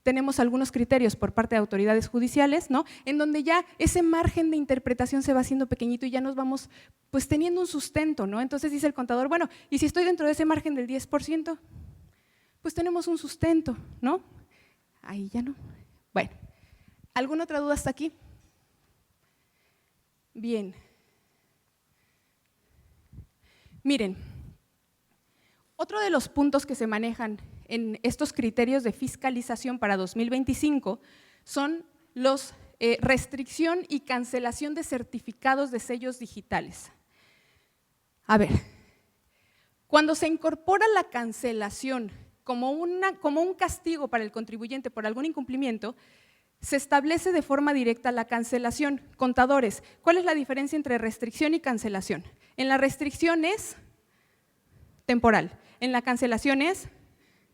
tenemos algunos criterios por parte de autoridades judiciales, ¿no? En donde ya ese margen de interpretación se va haciendo pequeñito y ya nos vamos pues teniendo un sustento, ¿no? Entonces dice el contador, bueno, ¿y si estoy dentro de ese margen del 10%? Pues tenemos un sustento, ¿no? Ahí ya no. Bueno, ¿alguna otra duda hasta aquí? Bien. Miren, otro de los puntos que se manejan en estos criterios de fiscalización para 2025 son los restricción y cancelación de certificados de sellos digitales. A ver, cuando se incorpora la cancelación como un castigo para el contribuyente por algún incumplimiento, se establece de forma directa la cancelación. Contadores, ¿cuál es la diferencia entre restricción y cancelación? En la restricción es temporal, en la cancelación es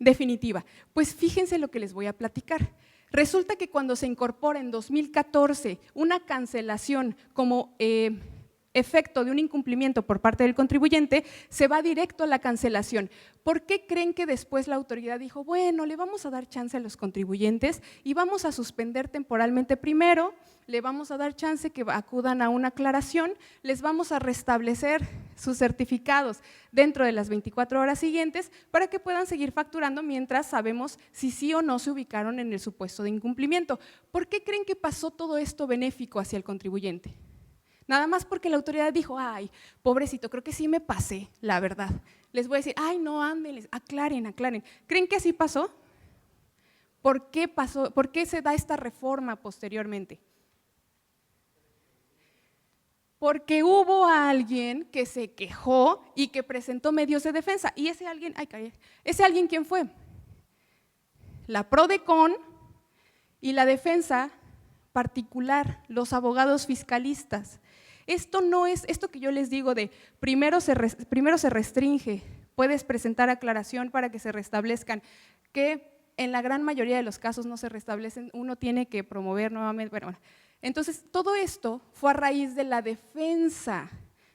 definitiva. Pues fíjense lo que les voy a platicar. Resulta que cuando se incorpora en 2014 una cancelación como efecto de un incumplimiento por parte del contribuyente, se va directo a la cancelación. ¿Por qué creen que después la autoridad dijo, bueno, le vamos a dar chance a los contribuyentes y vamos a suspender temporalmente primero, le vamos a dar chance que acudan a una aclaración, les vamos a restablecer sus certificados dentro de las 24 horas siguientes para que puedan seguir facturando mientras sabemos si sí o no se ubicaron en el supuesto de incumplimiento? ¿Por qué creen que pasó todo esto benéfico hacia el contribuyente? Nada más porque la autoridad dijo, ay, pobrecito, creo que sí me pasé, la verdad. Les voy a decir, ay, no, ándenles, aclaren. ¿Creen que así pasó? ¿Por qué pasó? ¿Por qué se da esta reforma posteriormente? Porque hubo alguien que se quejó y que presentó medios de defensa. ¿Y ese alguien, ese alguien quién fue? La PRODECON y la defensa particular, los abogados fiscalistas. Esto no es, esto que yo les digo de primero se restringe, puedes presentar aclaración para que se restablezcan, que en la gran mayoría de los casos no se restablecen, uno tiene que promover nuevamente, bueno, entonces todo esto fue a raíz de la defensa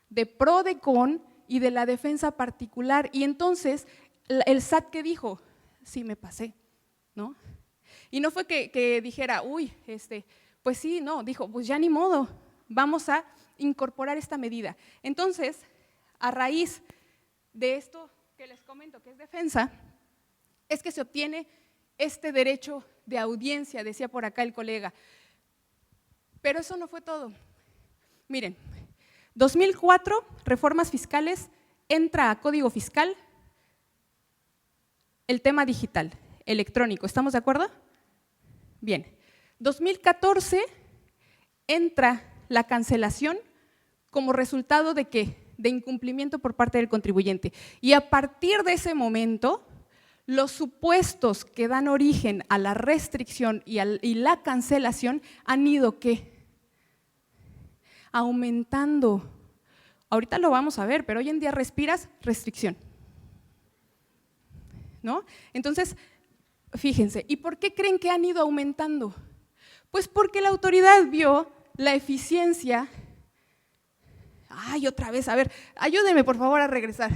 de PRODECON y de la defensa particular, y entonces el SAT que dijo, sí me pasé, ¿no? Y no fue que dijera, uy, pues sí, no, dijo, pues ya ni modo, vamos a incorporar esta medida. Entonces, a raíz de esto que les comento, que es defensa, es que se obtiene este derecho de audiencia, decía por acá el colega. Pero eso no fue todo. Miren, 2004, reformas fiscales, entra a Código Fiscal el tema digital, electrónico, ¿estamos de acuerdo? Bien, 2014 entra la cancelación como resultado de ¿qué? De incumplimiento por parte del contribuyente. Y a partir de ese momento, los supuestos que dan origen a la restricción y la cancelación han ido ¿qué? Aumentando. Ahorita lo vamos a ver, pero hoy en día respiras restricción, ¿no? Entonces, fíjense, ¿y por qué creen que han ido aumentando? Pues porque la autoridad vio la eficiencia. Ay, otra vez, a ver, ayúdenme por favor a regresar.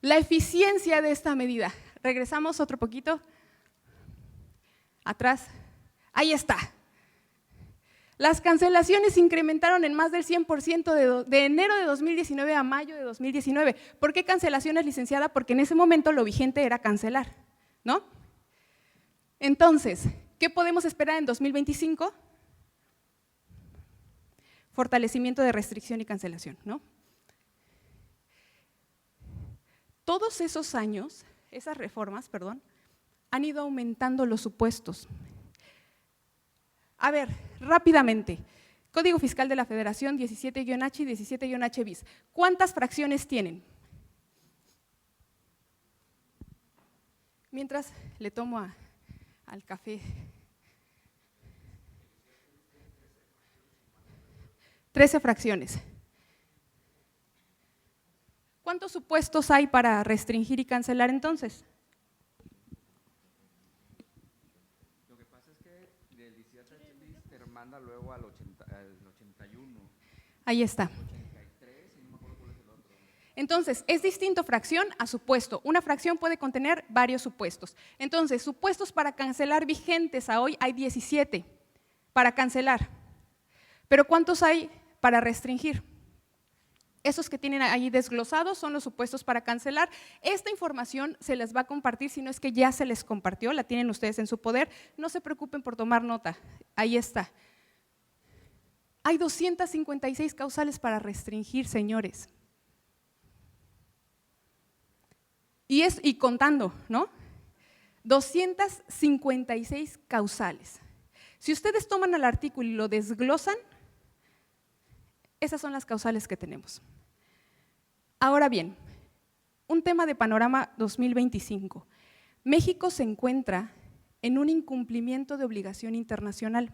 La eficiencia de esta medida. Regresamos otro poquito. Atrás. Ahí está. Las cancelaciones se incrementaron en más del 100% de enero de 2019 a mayo de 2019. ¿Por qué cancelaciones, licenciada? Porque en ese momento lo vigente era cancelar, ¿no? Entonces, ¿qué podemos esperar en 2025? Fortalecimiento de restricción y cancelación, ¿no? Todos esos años, esas reformas, perdón, han ido aumentando los supuestos. A ver, rápidamente. Código Fiscal de la Federación 17-H y 17-H bis. ¿Cuántas fracciones tienen? Mientras le tomo al café. 13 fracciones. ¿Cuántos supuestos hay para restringir y cancelar entonces? Lo que pasa es que del 17H bis te manda luego al 81. Ahí está. 83, y no me acuerdo cuál es el otro. Entonces, es distinto fracción a supuesto. Una fracción puede contener varios supuestos. Entonces, supuestos para cancelar vigentes a hoy hay 17 para cancelar. Pero ¿cuántos hay para restringir? Esos que tienen ahí desglosados son los supuestos para cancelar. Esta información se les va a compartir, si no es que ya se les compartió, la tienen ustedes en su poder. No se preocupen por tomar nota, ahí está. Hay 256 causales para restringir, señores. Y contando, ¿no? 256 causales. Si ustedes toman el artículo y lo desglosan, esas son las causales que tenemos. Ahora bien, un tema de panorama 2025. México se encuentra en un incumplimiento de obligación internacional.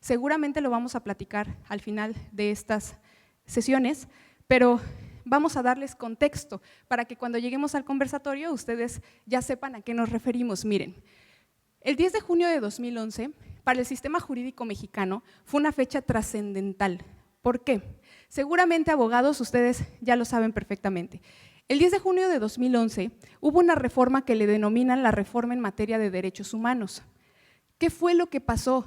Seguramente lo vamos a platicar al final de estas sesiones, pero vamos a darles contexto para que cuando lleguemos al conversatorio ustedes ya sepan a qué nos referimos. Miren, el 10 de junio de 2011, para el sistema jurídico mexicano, fue una fecha trascendental. ¿Por qué? Seguramente, abogados, ustedes ya lo saben perfectamente. El 10 de junio de 2011 hubo una reforma que le denominan la reforma en materia de derechos humanos. ¿Qué fue lo que pasó?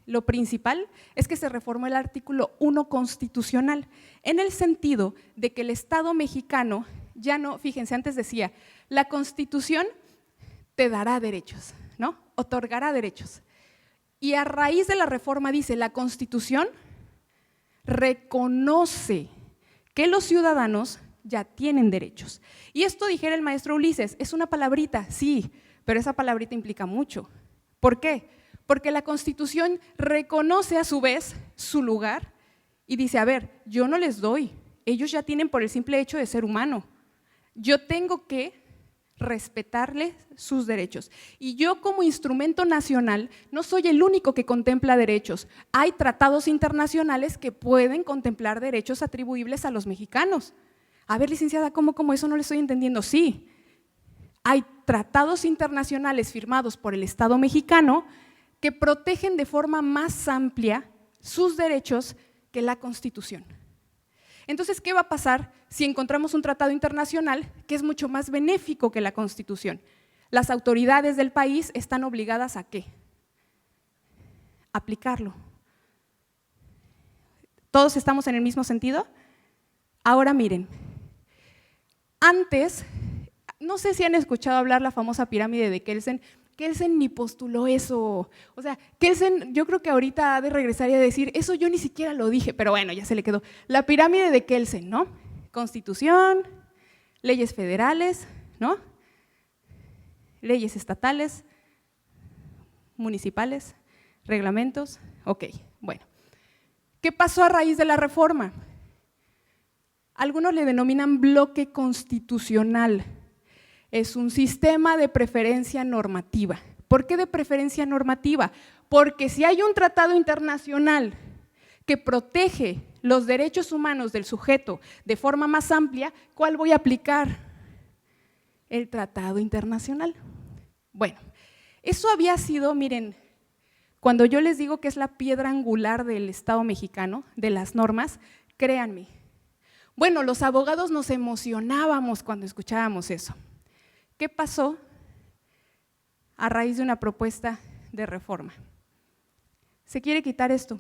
Lo principal es que se reformó el artículo 1 constitucional, en el sentido de que el Estado mexicano ya no, fíjense, antes decía, la Constitución te dará derechos, ¿no? Otorgará derechos. Y a raíz de la reforma dice, la Constitución reconoce que los ciudadanos ya tienen derechos. Y esto dijera el maestro Ulises, es una palabrita, sí, pero esa palabrita implica mucho. ¿Por qué? Porque la Constitución reconoce a su vez su lugar y dice, a ver, yo no les doy, ellos ya tienen por el simple hecho de ser humano. Yo tengo que respetarles sus derechos. Y yo como instrumento nacional no soy el único que contempla derechos. Hay tratados internacionales que pueden contemplar derechos atribuibles a los mexicanos. A ver, licenciada, ¿cómo eso no le estoy entendiendo? Sí, hay tratados internacionales firmados por el Estado mexicano que protegen de forma más amplia sus derechos que la Constitución. Entonces, ¿qué va a pasar si encontramos un tratado internacional que es mucho más benéfico que la Constitución? Las autoridades del país están obligadas ¿a qué? Aplicarlo. ¿Todos estamos en el mismo sentido? Ahora miren, antes, no sé si han escuchado hablar la famosa pirámide de Kelsen. Kelsen ni postuló eso, o sea, Kelsen yo creo que ahorita ha de regresar y a decir, eso yo ni siquiera lo dije, pero bueno, ya se le quedó. La pirámide de Kelsen, ¿no? Constitución, leyes federales, ¿no? Leyes estatales, municipales, reglamentos, ok, bueno. ¿Qué pasó a raíz de la reforma? Algunos le denominan bloque constitucional. Es un sistema de preferencia normativa. ¿Por qué de preferencia normativa? Porque si hay un tratado internacional que protege los derechos humanos del sujeto de forma más amplia, ¿cuál voy a aplicar? El tratado internacional. Bueno, eso había sido, miren, cuando yo les digo que es la piedra angular del Estado mexicano, de las normas, créanme. Bueno, los abogados nos emocionábamos cuando escuchábamos eso. ¿Qué pasó a raíz de una propuesta de reforma? Se quiere quitar esto.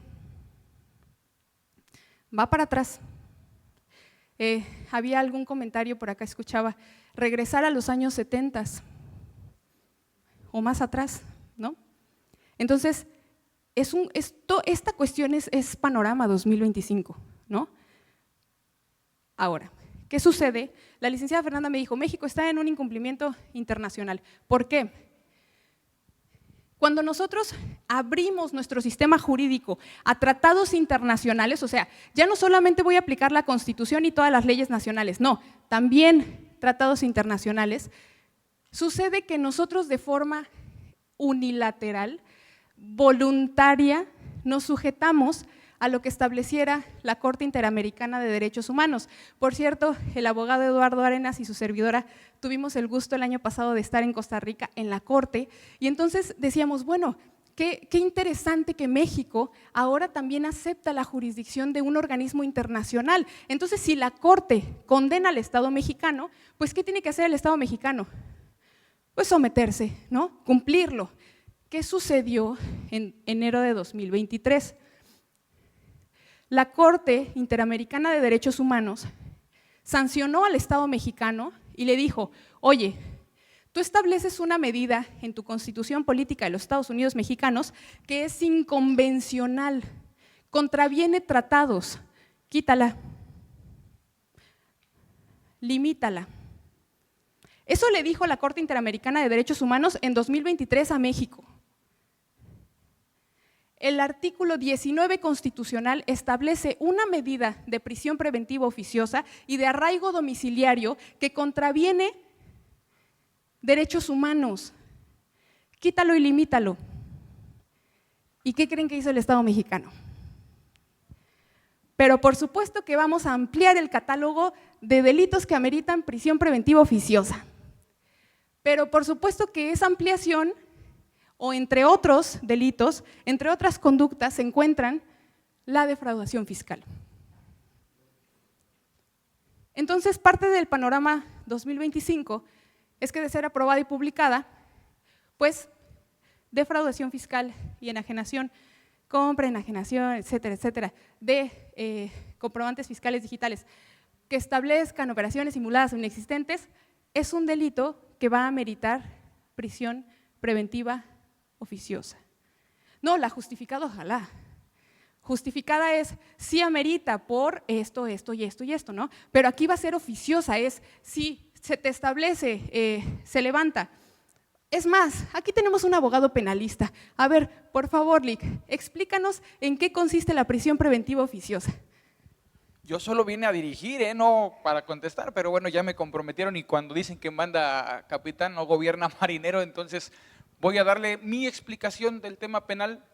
Va para atrás. Había algún comentario por acá, escuchaba, regresar a los años 70 o más atrás, ¿no? Entonces, esta cuestión es panorama 2025, ¿no? Ahora, ¿qué sucede? La licenciada Fernanda me dijo, México está en un incumplimiento internacional. ¿Por qué? Cuando nosotros abrimos nuestro sistema jurídico a tratados internacionales, o sea, ya no solamente voy a aplicar la Constitución y todas las leyes nacionales, no, también tratados internacionales, sucede que nosotros de forma unilateral, voluntaria, nos sujetamos a lo que estableciera la Corte Interamericana de Derechos Humanos. Por cierto, el abogado Eduardo Arenas y su servidora tuvimos el gusto el año pasado de estar en Costa Rica en la Corte y entonces decíamos, bueno, qué interesante que México ahora también acepta la jurisdicción de un organismo internacional. Entonces, si la Corte condena al Estado mexicano, pues ¿qué tiene que hacer el Estado mexicano? Pues someterse, ¿no? Cumplirlo. ¿Qué sucedió en enero de 2023? La Corte Interamericana de Derechos Humanos sancionó al Estado mexicano y le dijo, oye, tú estableces una medida en tu Constitución Política de los Estados Unidos Mexicanos que es inconvencional, contraviene tratados, quítala, limítala. Eso le dijo la Corte Interamericana de Derechos Humanos en 2023 a México. El artículo 19 constitucional establece una medida de prisión preventiva oficiosa y de arraigo domiciliario que contraviene derechos humanos. Quítalo y limítalo. ¿Y qué creen que hizo el Estado mexicano? Pero por supuesto que vamos a ampliar el catálogo de delitos que ameritan prisión preventiva oficiosa. Pero por supuesto que esa ampliación, o entre otros delitos, entre otras conductas, se encuentran la defraudación fiscal. Entonces, parte del panorama 2025 es que de ser aprobada y publicada, pues defraudación fiscal y enajenación, compra, enajenación, etcétera, etcétera, de comprobantes fiscales digitales que establezcan operaciones simuladas o inexistentes, es un delito que va a meritar prisión preventiva oficiosa. No, la justificada ojalá. Justificada es, sí amerita por esto, esto y esto y esto, ¿no? Pero aquí va a ser oficiosa, es si se te establece, se levanta. Es más, aquí tenemos un abogado penalista. A ver, por favor, Lick, explícanos en qué consiste la prisión preventiva oficiosa. Yo solo vine a dirigir, no para contestar, pero bueno, ya me comprometieron y cuando dicen que manda capitán no gobierna marinero, entonces voy a darle mi explicación del tema penal.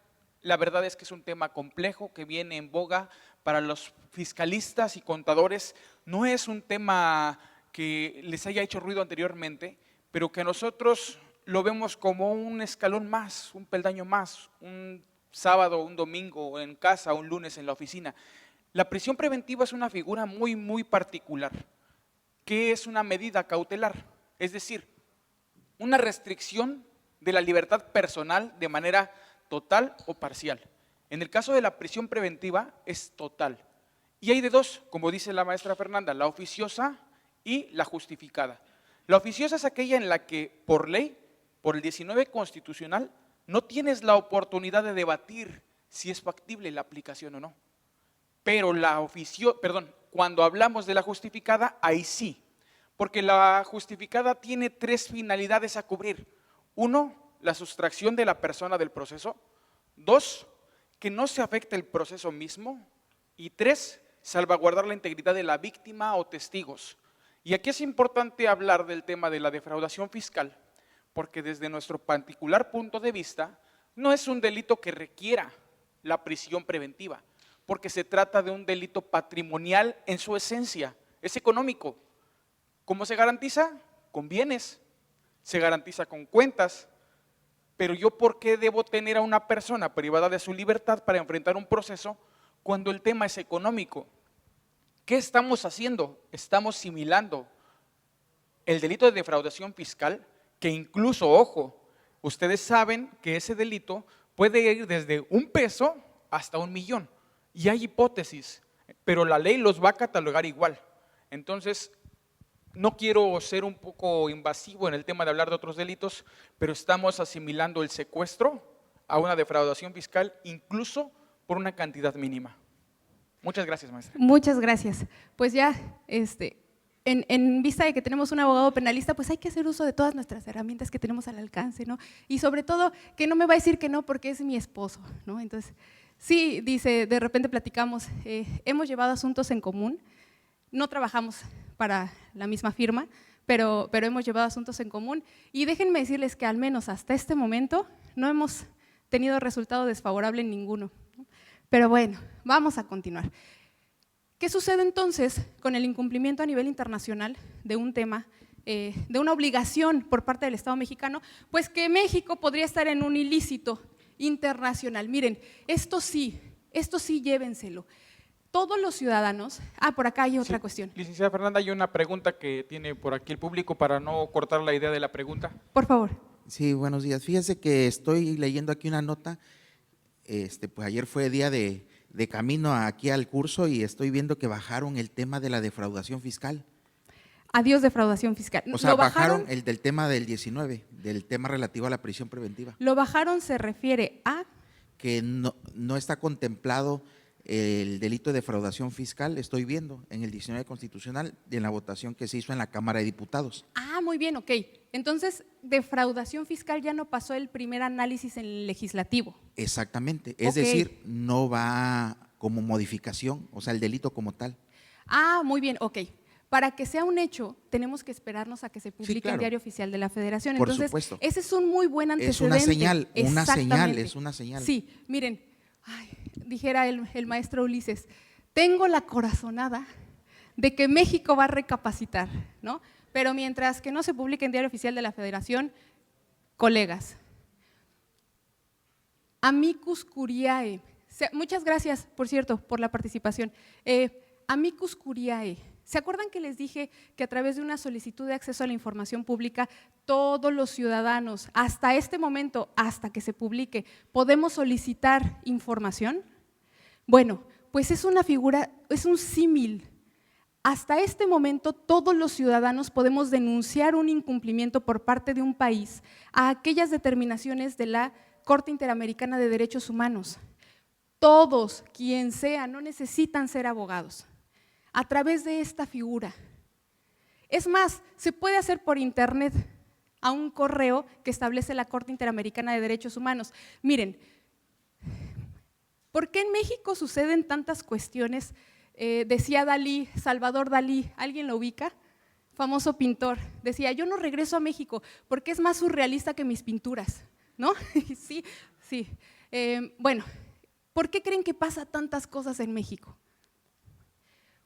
La verdad es que es un tema complejo que viene en boga para los fiscalistas y contadores. No es un tema que les haya hecho ruido anteriormente, pero que nosotros lo vemos como un escalón más, un peldaño más, un sábado, un domingo en casa, un lunes en la oficina. La prisión preventiva es una figura muy particular, que es una medida cautelar, es decir, una restricción de la libertad personal de manera total o parcial. En el caso de la prisión preventiva es total. Y hay de dos, como dice la maestra Fernanda, la oficiosa y la justificada. La oficiosa es aquella en la que por ley, por el 19 constitucional, no tienes la oportunidad de debatir si es factible la aplicación o no. Pero cuando hablamos de la justificada, ahí sí, porque la justificada tiene tres finalidades a cubrir. Uno, la sustracción de la persona del proceso. Dos, que no se afecte el proceso mismo. Y tres, salvaguardar la integridad de la víctima o testigos. Y aquí es importante hablar del tema de la defraudación fiscal, porque desde nuestro particular punto de vista, no es un delito que requiera la prisión preventiva, porque se trata de un delito patrimonial en su esencia, es económico. ¿Cómo se garantiza? Con bienes, se garantiza con cuentas, pero yo ¿por qué debo tener a una persona privada de su libertad para enfrentar un proceso cuando el tema es económico? ¿Qué estamos haciendo? Estamos similando el delito de defraudación fiscal, que incluso, ojo, ustedes saben que ese delito puede ir desde $1 hasta $1.000.000. Y hay hipótesis, pero la ley los va a catalogar igual. Entonces, no quiero ser un poco invasivo en el tema de hablar de otros delitos, pero estamos asimilando el secuestro a una defraudación fiscal, incluso por una cantidad mínima. Muchas gracias, maestra. Muchas gracias. Pues ya, en vista de que tenemos un abogado penalista, pues hay que hacer uso de todas nuestras herramientas que tenemos al alcance, ¿no? Y sobre todo, que no me va a decir que no porque es mi esposo, ¿no? Entonces, sí, dice, de repente platicamos, hemos llevado asuntos en común, no trabajamos para la misma firma, pero hemos llevado asuntos en común y déjenme decirles que al menos hasta este momento no hemos tenido resultado desfavorable en ninguno, ¿no? Pero bueno, vamos a continuar. ¿Qué sucede entonces con el incumplimiento a nivel internacional de un tema, de una obligación por parte del Estado mexicano? Pues que México podría estar en un ilícito internacional. Miren, esto sí llévenselo. Todos los ciudadanos… por acá hay otra cuestión. Licenciada Fernanda, hay una pregunta que tiene por aquí el público para no cortar la idea de la pregunta. Por favor. Sí, buenos días. Fíjese que estoy leyendo aquí una nota, pues ayer fue día de camino aquí al curso y estoy viendo que bajaron el tema de la defraudación fiscal. Adiós defraudación fiscal. O sea, bajaron el del tema del 19, del tema relativo a la prisión preventiva. Lo bajaron se refiere a… Que no está contemplado el delito de defraudación fiscal, estoy viendo en el diccionario constitucional en la votación que se hizo en la Cámara de Diputados. Muy bien, ok. Entonces, defraudación fiscal ya no pasó el primer análisis en el legislativo. Exactamente, es decir, no va como modificación, o sea, el delito como tal. Muy bien, ok. Para que sea un hecho, tenemos que esperarnos a que se publique en Diario Oficial de la Federación. Por Entonces, supuesto. Ese es un muy buen antecedente. Es una señal. Sí, miren, dijera el maestro Ulises, tengo la corazonada de que México va a recapacitar, ¿no? Pero mientras que no se publique en Diario Oficial de la Federación, colegas, amicus curiae, muchas gracias, por cierto, por la participación. Amicus curiae, ¿se acuerdan que les dije que a través de una solicitud de acceso a la información pública, todos los ciudadanos, hasta este momento, hasta que se publique, podemos solicitar información? Bueno, pues es una figura, es un símil. Hasta este momento, todos los ciudadanos podemos denunciar un incumplimiento por parte de un país a aquellas determinaciones de la Corte Interamericana de Derechos Humanos. Todos, quien sea, no necesitan ser abogados. A través de esta figura. Es más, se puede hacer por internet a un correo que establece la Corte Interamericana de Derechos Humanos. Miren, ¿por qué en México suceden tantas cuestiones? Decía Dalí, Salvador Dalí, ¿alguien lo ubica? Famoso pintor, decía, yo no regreso a México porque es más surrealista que mis pinturas, ¿no? Sí. Bueno, ¿por qué creen que pasa tantas cosas en México?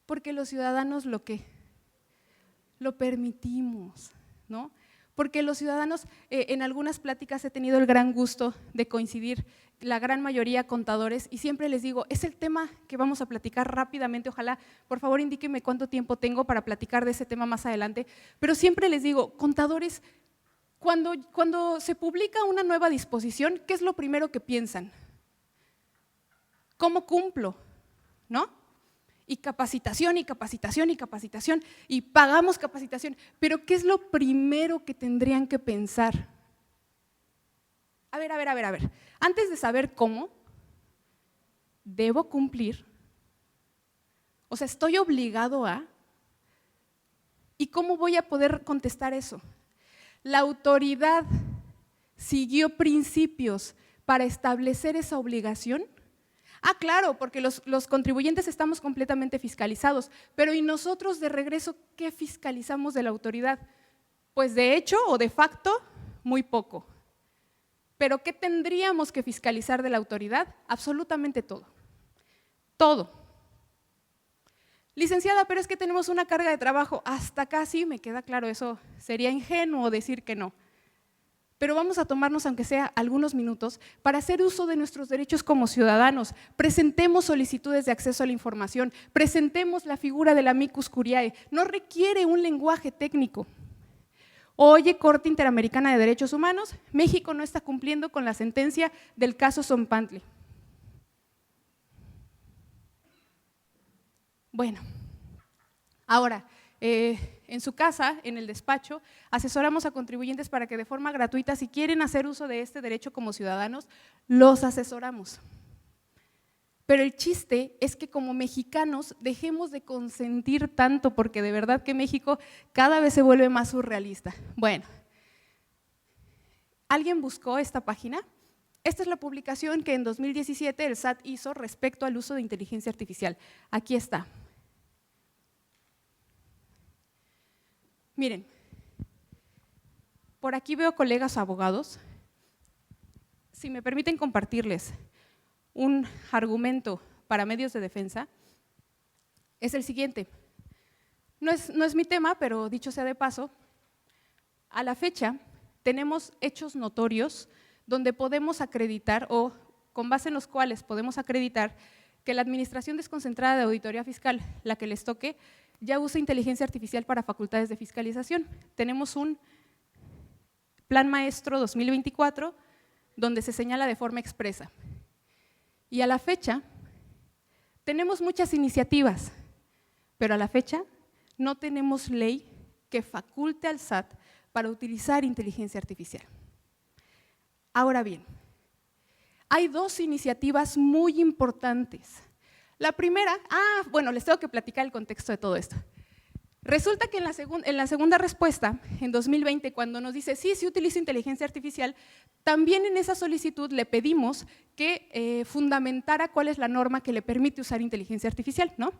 Porque los ciudadanos lo permitimos, ¿no? Porque los ciudadanos, en algunas pláticas he tenido el gran gusto de coincidir, la gran mayoría contadores, y siempre les digo, es el tema que vamos a platicar rápidamente, ojalá, por favor indíquenme cuánto tiempo tengo para platicar de ese tema más adelante, pero siempre les digo, contadores, cuando se publica una nueva disposición, ¿qué es lo primero que piensan? ¿Cómo cumplo? ¿No? Y capacitación, y capacitación, y capacitación, y pagamos capacitación. Pero ¿qué es lo primero que tendrían que pensar? A ver. Antes de saber cómo, ¿debo cumplir? O sea, ¿estoy obligado a? ¿Y cómo voy a poder contestar eso? La autoridad siguió principios para establecer esa obligación. Claro, porque los contribuyentes estamos completamente fiscalizados, pero ¿y nosotros de regreso qué fiscalizamos de la autoridad? Pues de hecho o de facto, muy poco. ¿Pero qué tendríamos que fiscalizar de la autoridad? Absolutamente todo. Todo. Licenciada, pero es que tenemos una carga de trabajo. Hasta acá sí me queda claro, eso sería ingenuo decir que no. Pero vamos a tomarnos, aunque sea algunos minutos, para hacer uso de nuestros derechos como ciudadanos. Presentemos solicitudes de acceso a la información, presentemos la figura del amicus curiae, no requiere un lenguaje técnico. Oye, Corte Interamericana de Derechos Humanos, México no está cumpliendo con la sentencia del caso Zompantle. Bueno, ahora… en su casa, en el despacho, asesoramos a contribuyentes para que de forma gratuita, si quieren hacer uso de este derecho como ciudadanos, los asesoramos. Pero el chiste es que como mexicanos dejemos de consentir tanto, porque de verdad que México cada vez se vuelve más surrealista. Bueno, ¿alguien buscó esta página? Esta es la publicación que en 2017 el SAT hizo respecto al uso de inteligencia artificial. Aquí está. Miren, por aquí veo colegas abogados. Si me permiten compartirles un argumento para medios de defensa, es el siguiente. No es mi tema, pero dicho sea de paso, a la fecha tenemos hechos notorios donde podemos acreditar o con base en los cuales podemos acreditar que la Administración Desconcentrada de Auditoría Fiscal, la que les toque, ya usa inteligencia artificial para facultades de fiscalización. Tenemos un Plan Maestro 2024 donde se señala de forma expresa. Y a la fecha tenemos muchas iniciativas, pero a la fecha no tenemos ley que faculte al SAT para utilizar inteligencia artificial. Ahora bien, hay dos iniciativas muy importantes. La primera, bueno, les tengo que platicar el contexto de todo esto. Resulta que en la segunda respuesta, en 2020, cuando nos dice sí, sí utilizo inteligencia artificial, también en esa solicitud le pedimos que fundamentara cuál es la norma que le permite usar inteligencia artificial, ¿no?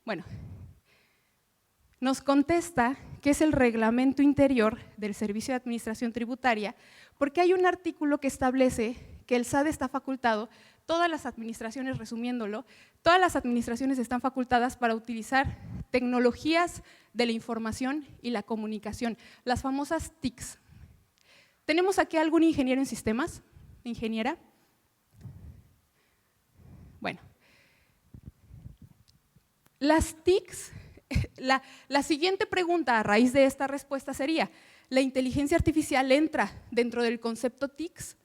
Bueno, nos contesta que es el reglamento interior del Servicio de Administración Tributaria, porque hay un artículo que establece que el SAT está facultado, todas las administraciones, resumiéndolo, todas las administraciones están facultadas para utilizar tecnologías de la información y la comunicación, las famosas TICs. ¿Tenemos aquí algún ingeniero en sistemas? ¿Ingeniera? Bueno, las TICs, la siguiente pregunta a raíz de esta respuesta sería, ¿la inteligencia artificial entra dentro del concepto TICs?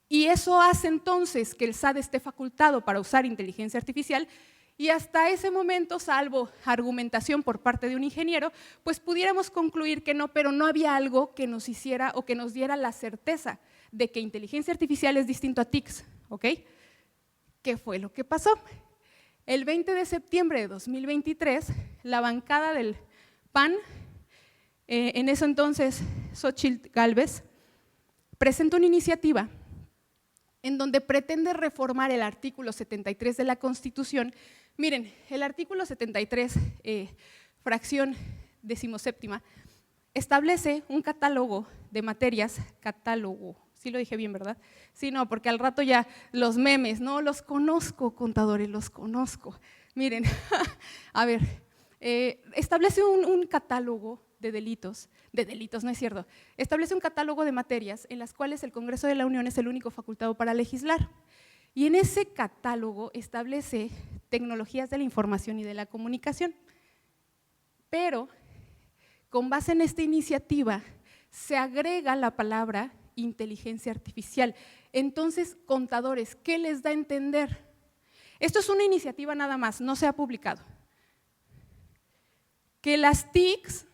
Y eso hace entonces que el SAT esté facultado para usar inteligencia artificial y hasta ese momento, salvo argumentación por parte de un ingeniero, pues pudiéramos concluir que no, pero no había algo que nos hiciera o que nos diera la certeza de que inteligencia artificial es distinto a TICs, ¿ok? ¿Qué fue lo que pasó? El 20 de septiembre de 2023, la bancada del PAN, en eso entonces Xóchitl Gálvez, presentó una iniciativa en donde pretende reformar el artículo 73 de la Constitución. Miren, el artículo 73, fracción 17ª, establece un catálogo de materias, catálogo, sí lo dije bien, ¿verdad? Sí, no, porque al rato ya los memes, no, los conozco, contadores, los conozco. Miren, a ver, establece un catálogo de delitos, no es cierto, establece un catálogo de materias en las cuales el Congreso de la Unión es el único facultado para legislar. Y en ese catálogo establece tecnologías de la información y de la comunicación. Pero, con base en esta iniciativa, se agrega la palabra inteligencia artificial. Entonces, contadores, ¿qué les da a entender? Esto es una iniciativa nada más, no se ha publicado. Que las TICs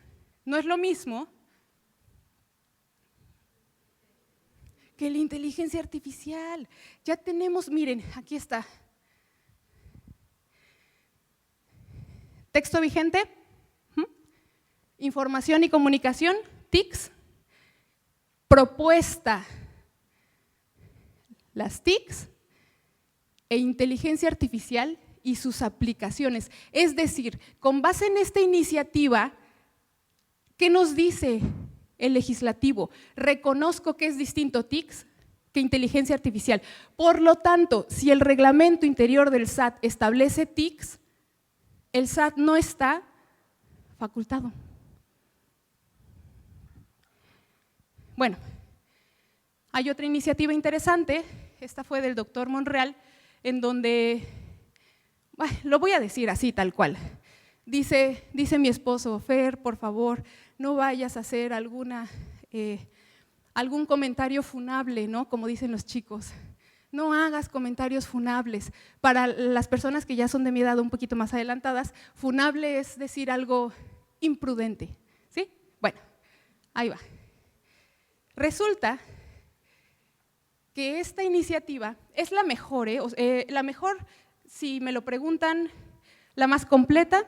no es lo mismo que la inteligencia artificial. Ya tenemos, miren, aquí está. Texto vigente, información y comunicación, TICs, propuesta, las TICs e inteligencia artificial y sus aplicaciones. Es decir, con base en esta iniciativa, ¿qué nos dice el legislativo? Reconozco que es distinto TICs que inteligencia artificial. Por lo tanto, si el reglamento interior del SAT establece TICs, el SAT no está facultado. Bueno, hay otra iniciativa interesante, esta fue del doctor Monreal, en donde, bueno, lo voy a decir así, tal cual. Dice mi esposo, Fer, por favor, no vayas a hacer algún comentario funable, ¿no? Como dicen los chicos. No hagas comentarios funables. Para las personas que ya son de mi edad un poquito más adelantadas, funable es decir algo imprudente, ¿sí? Bueno, ahí va. Resulta que esta iniciativa es la mejor, si me lo preguntan, la más completa,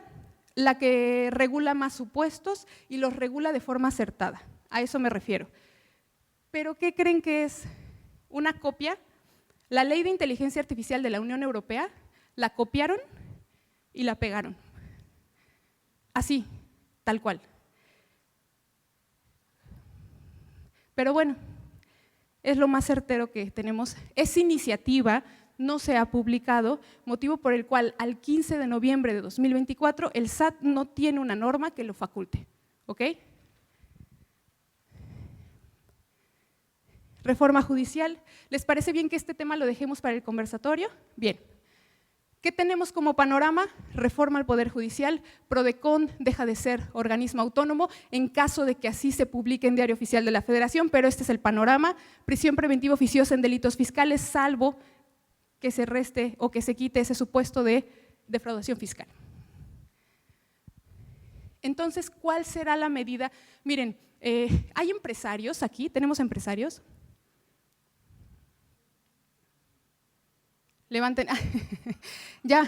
la que regula más supuestos y los regula de forma acertada. A eso me refiero. ¿Pero qué creen que es? ¿Una copia? La Ley de Inteligencia Artificial de la Unión Europea la copiaron y la pegaron. Así, tal cual. Pero bueno, es lo más certero que tenemos. Es iniciativa, no se ha publicado, motivo por el cual al 15 de noviembre de 2024 el SAT no tiene una norma que lo faculte. ¿Ok? Reforma judicial. ¿Les parece bien que este tema lo dejemos para el conversatorio? Bien. ¿Qué tenemos como panorama? Reforma al Poder Judicial, PRODECON deja de ser organismo autónomo en caso de que así se publique en Diario Oficial de la Federación, pero este es el panorama. Prisión preventiva oficiosa en delitos fiscales, salvo que se reste o que se quite ese supuesto de defraudación fiscal. Entonces, ¿cuál será la medida? Miren, hay empresarios aquí, tenemos empresarios. Levanten, ya,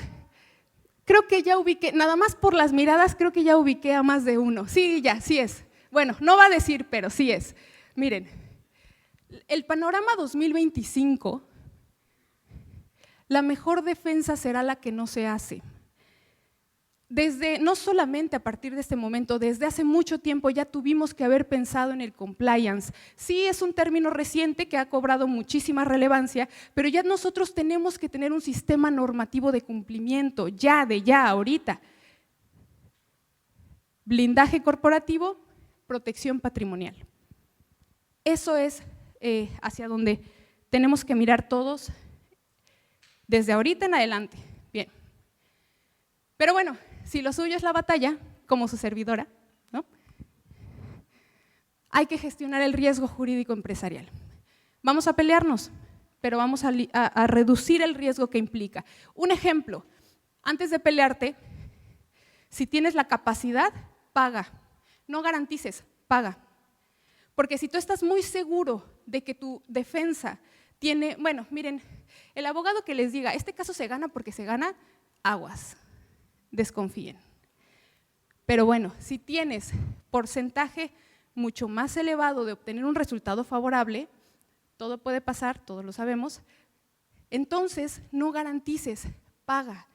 creo que ya ubiqué, nada más por las miradas creo que ya ubiqué a más de uno. Sí, ya, sí es. Bueno, no va a decir, pero sí es. Miren, el panorama 2025, la mejor defensa será la que no se hace. No solamente a partir de este momento, desde hace mucho tiempo ya tuvimos que haber pensado en el compliance. Sí, es un término reciente que ha cobrado muchísima relevancia, pero ya nosotros tenemos que tener un sistema normativo de cumplimiento, ya, ahorita. Blindaje corporativo, protección patrimonial. Eso es hacia donde tenemos que mirar todos desde ahorita en adelante. Bien. Pero bueno, si lo suyo es la batalla, como su servidora, ¿no? Hay que gestionar el riesgo jurídico empresarial. Vamos a pelearnos, pero vamos a reducir el riesgo que implica. Un ejemplo, antes de pelearte, si tienes la capacidad, paga. No garantices, paga. Porque si tú estás muy seguro de que tu defensa tiene, bueno, miren, el abogado que les diga, este caso se gana porque se gana, aguas. Desconfíen. Pero bueno, si tienes porcentaje mucho más elevado de obtener un resultado favorable, todo puede pasar, todos lo sabemos, entonces no garantices, paga,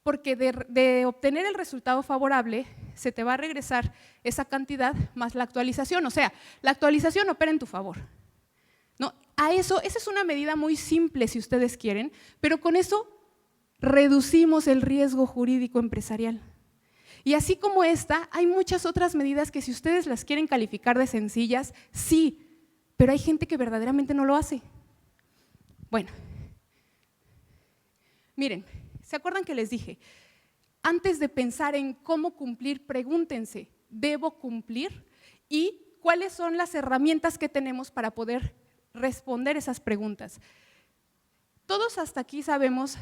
porque de obtener el resultado favorable se te va a regresar esa cantidad más la actualización, o sea, la actualización opera en tu favor. ¿No? Esa es una medida muy simple si ustedes quieren, pero con eso reducimos el riesgo jurídico empresarial. Y así como esta, hay muchas otras medidas que si ustedes las quieren calificar de sencillas, sí, pero hay gente que verdaderamente no lo hace. Bueno, miren, ¿se acuerdan que les dije? Antes de pensar en cómo cumplir, pregúntense, ¿debo cumplir? ¿Y cuáles son las herramientas que tenemos para poder responder esas preguntas? Todos hasta aquí sabemos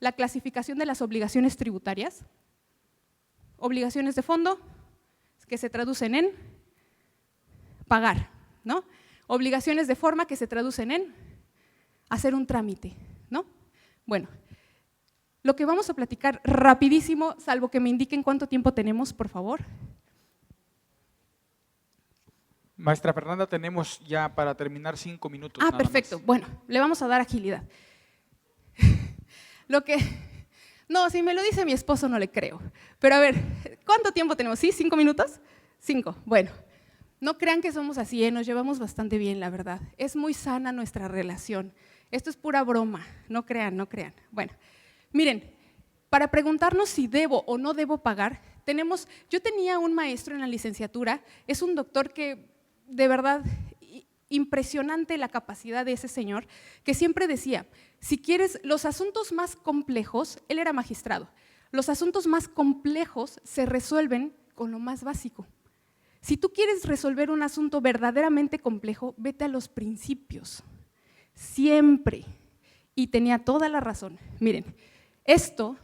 la clasificación de las obligaciones tributarias. Obligaciones de fondo, que se traducen en pagar, ¿no? Obligaciones de forma, que se traducen en hacer un trámite, ¿no? Bueno, lo que vamos a platicar rapidísimo, salvo que me indiquen cuánto tiempo tenemos, por favor. Maestra Fernanda, tenemos ya para terminar 5 minutos. Ah, perfecto. Más. Bueno, le vamos a dar agilidad. No, si me lo dice mi esposo no le creo. Pero a ver, ¿cuánto tiempo tenemos? ¿Sí? ¿5 minutos? 5. Bueno, no crean que somos así, nos llevamos bastante bien, la verdad. Es muy sana nuestra relación. Esto es pura broma, no crean, no crean. Bueno, miren, para preguntarnos si debo o no debo pagar, yo tenía un maestro en la licenciatura, es un doctor que de verdad, impresionante la capacidad de ese señor, que siempre decía, si quieres los asuntos más complejos, él era magistrado, los asuntos más complejos se resuelven con lo más básico. Si tú quieres resolver un asunto verdaderamente complejo, vete a los principios, siempre. Y tenía toda la razón. Miren, este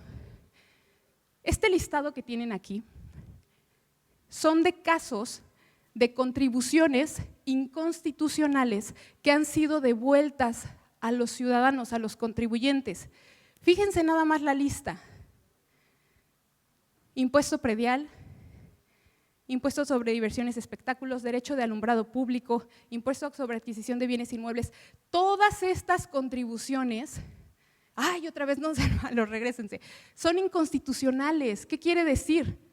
listado que tienen aquí son de casos de contribuciones inconstitucionales que han sido devueltas a los ciudadanos, a los contribuyentes. Fíjense nada más la lista. Impuesto predial, impuesto sobre diversiones y espectáculos, derecho de alumbrado público, impuesto sobre adquisición de bienes inmuebles. Todas estas contribuciones, ¡ay, otra vez no sean malos, regrésense!, son inconstitucionales. ¿Qué quiere decir?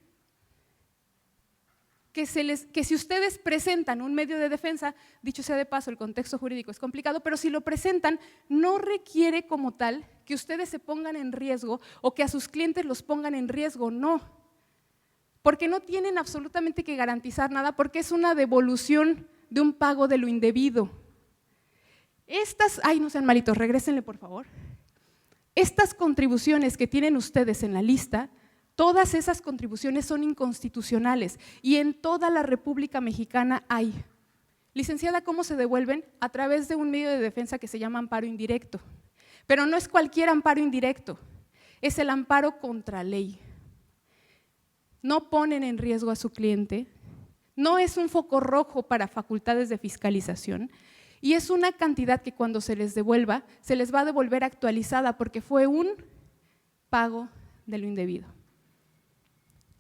Que si ustedes presentan un medio de defensa, dicho sea de paso, el contexto jurídico es complicado, pero si lo presentan, no requiere como tal que ustedes se pongan en riesgo o que a sus clientes los pongan en riesgo, no. Porque no tienen absolutamente que garantizar nada, porque es una devolución de un pago de lo indebido. Ay, no sean malitos, regrésenle por favor. Estas contribuciones que tienen ustedes en la lista, todas esas contribuciones son inconstitucionales y en toda la República Mexicana hay. Licenciada, ¿cómo se devuelven? A través de un medio de defensa que se llama amparo indirecto. Pero no es cualquier amparo indirecto, es el amparo contra ley. No ponen en riesgo a su cliente, no es un foco rojo para facultades de fiscalización y es una cantidad que cuando se les devuelva, se les va a devolver actualizada porque fue un pago de lo indebido.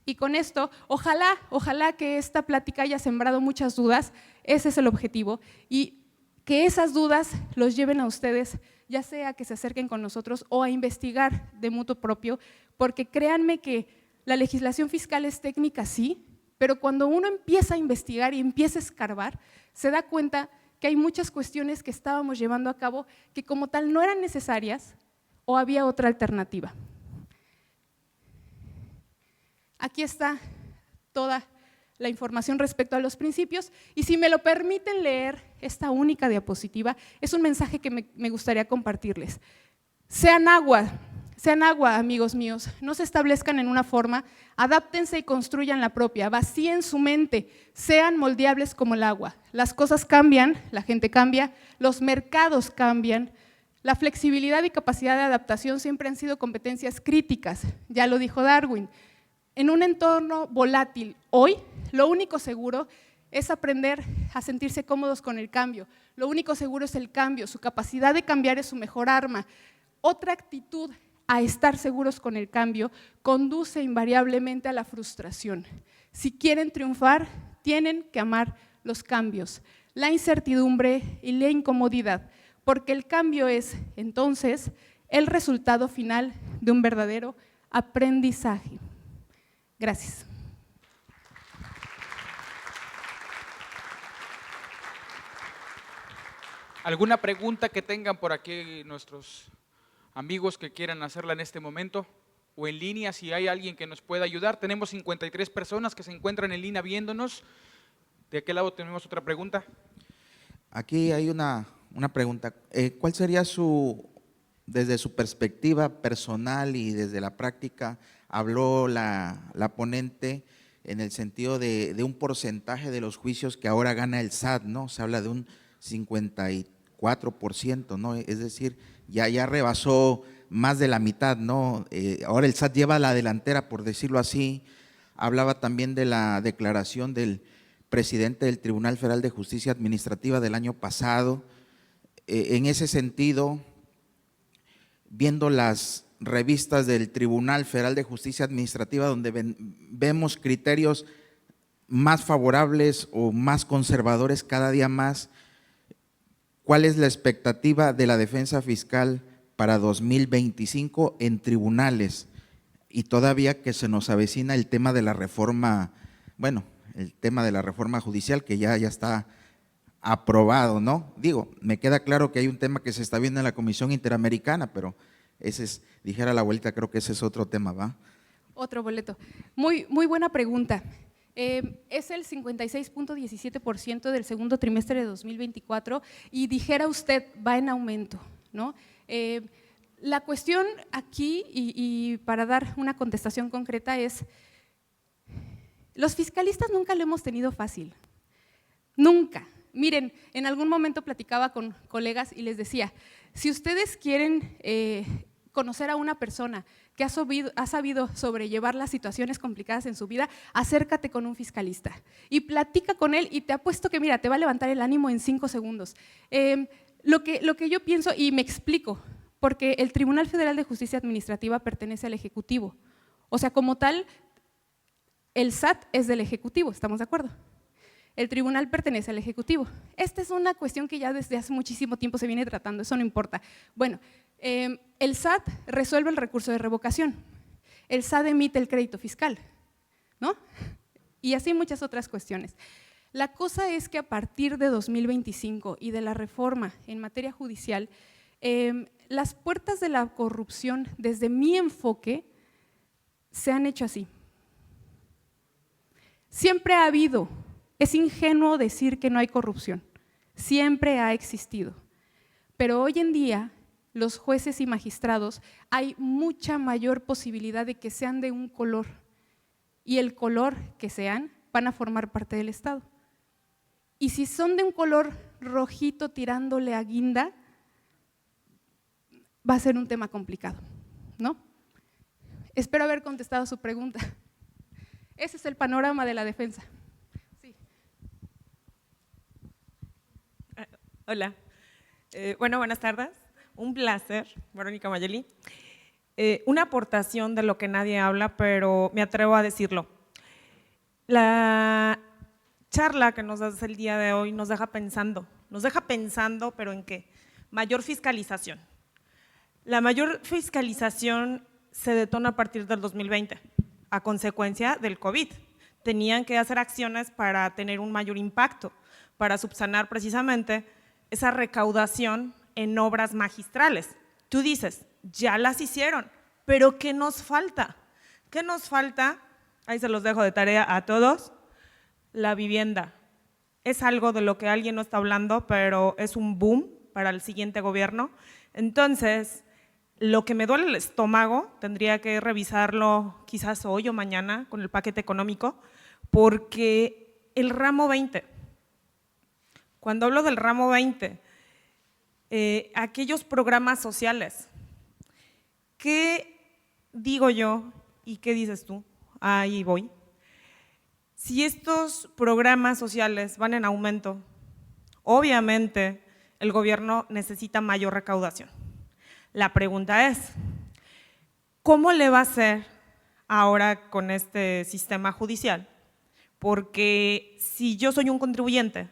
Y con esto, ojalá que esta plática haya sembrado muchas dudas, ese es el objetivo, y que esas dudas los lleven a ustedes, ya sea que se acerquen con nosotros o a investigar de mutuo propio, porque créanme que la legislación fiscal es técnica, sí, pero cuando uno empieza a investigar y empieza a escarbar, se da cuenta que hay muchas cuestiones que estábamos llevando a cabo que como tal no eran necesarias o había otra alternativa. Aquí está toda la información respecto a los principios y si me lo permiten leer esta única diapositiva, es un mensaje que me gustaría compartirles. Sean agua, amigos míos, no se establezcan en una forma, adáptense y construyan la propia, vacíen su mente, sean moldeables como el agua. Las cosas cambian, la gente cambia, los mercados cambian, la flexibilidad y capacidad de adaptación siempre han sido competencias críticas, ya lo dijo Darwin. En un entorno volátil hoy, lo único seguro es aprender a sentirse cómodos con el cambio. Lo único seguro es el cambio, su capacidad de cambiar es su mejor arma. Otra actitud a estar seguros con el cambio conduce invariablemente a la frustración. Si quieren triunfar, tienen que amar los cambios, la incertidumbre y la incomodidad, porque el cambio es, entonces, el resultado final de un verdadero aprendizaje. Gracias. ¿Alguna pregunta que tengan por aquí nuestros amigos que quieran hacerla en este momento? O en línea, si hay alguien que nos pueda ayudar. Tenemos 53 personas que se encuentran en línea viéndonos. ¿De aquel lado tenemos otra pregunta? Aquí hay una pregunta. ¿Cuál sería desde su perspectiva personal y desde la práctica, habló la ponente en el sentido de un porcentaje de los juicios que ahora gana el SAT, ¿no? Se habla de un 54%, ¿no? Es decir, ya rebasó más de la mitad, ¿no? Ahora el SAT lleva la delantera, por decirlo así. Hablaba también de la declaración del presidente del Tribunal Federal de Justicia Administrativa del año pasado. En ese sentido, viendo las revistas del Tribunal Federal de Justicia Administrativa, donde vemos criterios más favorables o más conservadores cada día más, ¿cuál es la expectativa de la defensa fiscal para 2025 en tribunales? Y todavía que se nos avecina el tema de la reforma, bueno, el tema de la reforma judicial que ya está aprobado, ¿no? Digo, me queda claro que hay un tema que se está viendo en la Comisión Interamericana, pero ese es, dijera la abuelita, creo que ese es otro tema, ¿va? Otro boleto. Muy buena pregunta. Es el 56.17% del segundo trimestre de 2024 y dijera usted, va en aumento, ¿no? La cuestión aquí, y para dar una contestación concreta, es, los fiscalistas nunca lo hemos tenido fácil, nunca. Miren, en algún momento platicaba con colegas y les decía, si ustedes quieren conocer a una persona que ha sabido sobrellevar las situaciones complicadas en su vida, acércate con un fiscalista y platica con él y te apuesto que, mira, te va a levantar el ánimo en 5 segundos. Lo que yo pienso, y me explico, porque el Tribunal Federal de Justicia Administrativa pertenece al Ejecutivo. O sea, como tal, el SAT es del Ejecutivo, ¿estamos de acuerdo? El tribunal pertenece al Ejecutivo. Esta es una cuestión que ya desde hace muchísimo tiempo se viene tratando, eso no importa. Bueno, el SAT resuelve el recurso de revocación, el SAT emite el crédito fiscal, ¿no? Y así muchas otras cuestiones. La cosa es que a partir de 2025 y de la reforma en materia judicial, las puertas de la corrupción, desde mi enfoque, se han hecho así. Siempre ha habido, es ingenuo decir que no hay corrupción, siempre ha existido, pero hoy en día los jueces y magistrados hay mucha mayor posibilidad de que sean de un color y el color que sean van a formar parte del Estado. Y si son de un color rojito tirándole a guinda, va a ser un tema complicado, ¿no? Espero haber contestado su pregunta. Ese es el panorama de la defensa. Sí. Hola. Bueno, buenas tardes. Un placer, Verónica Mayeli. Una aportación de lo que nadie habla, pero me atrevo a decirlo. La charla que nos das el día de hoy nos deja pensando, pero ¿en qué? Mayor fiscalización. La mayor fiscalización se detona a partir del 2020, a consecuencia del COVID. Tenían que hacer acciones para tener un mayor impacto, para subsanar precisamente esa recaudación en obras magistrales. Tú dices, ya las hicieron, pero ¿qué nos falta? ¿Qué nos falta? Ahí se los dejo de tarea a todos. La vivienda. Es algo de lo que alguien no está hablando, pero es un boom para el siguiente gobierno. Entonces, lo que me duele el estómago, tendría que revisarlo quizás hoy o mañana con el paquete económico, porque el ramo 20, cuando hablo del ramo 20, aquellos programas sociales, ¿qué digo yo y qué dices tú? Ahí voy. Si estos programas sociales van en aumento, obviamente el gobierno necesita mayor recaudación. La pregunta es, ¿cómo le va a hacer ahora con este sistema judicial? Porque si yo soy un contribuyente,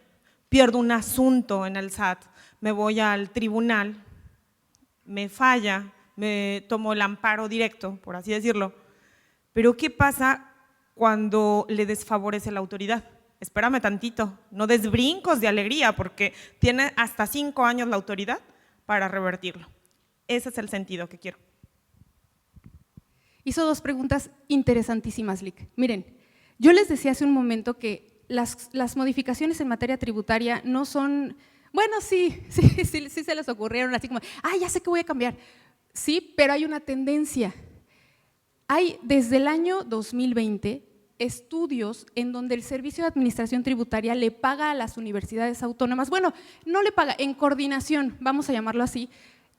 pierdo un asunto en el SAT, me voy al tribunal, me falla, me tomo el amparo directo, por así decirlo, pero ¿qué pasa cuando le desfavorece la autoridad? Espérame tantito, no des brincos de alegría porque tiene hasta 5 años la autoridad para revertirlo. Ese es el sentido que quiero. Hizo 2 preguntas interesantísimas, Lic. Miren, yo les decía hace un momento que las modificaciones en materia tributaria no son, bueno, sí se les ocurrieron así como, ya sé que voy a cambiar. Sí, pero hay una tendencia. Hay desde el año 2020 estudios en donde el Servicio de Administración Tributaria le paga a las universidades autónomas, bueno, no le paga, en coordinación, vamos a llamarlo así,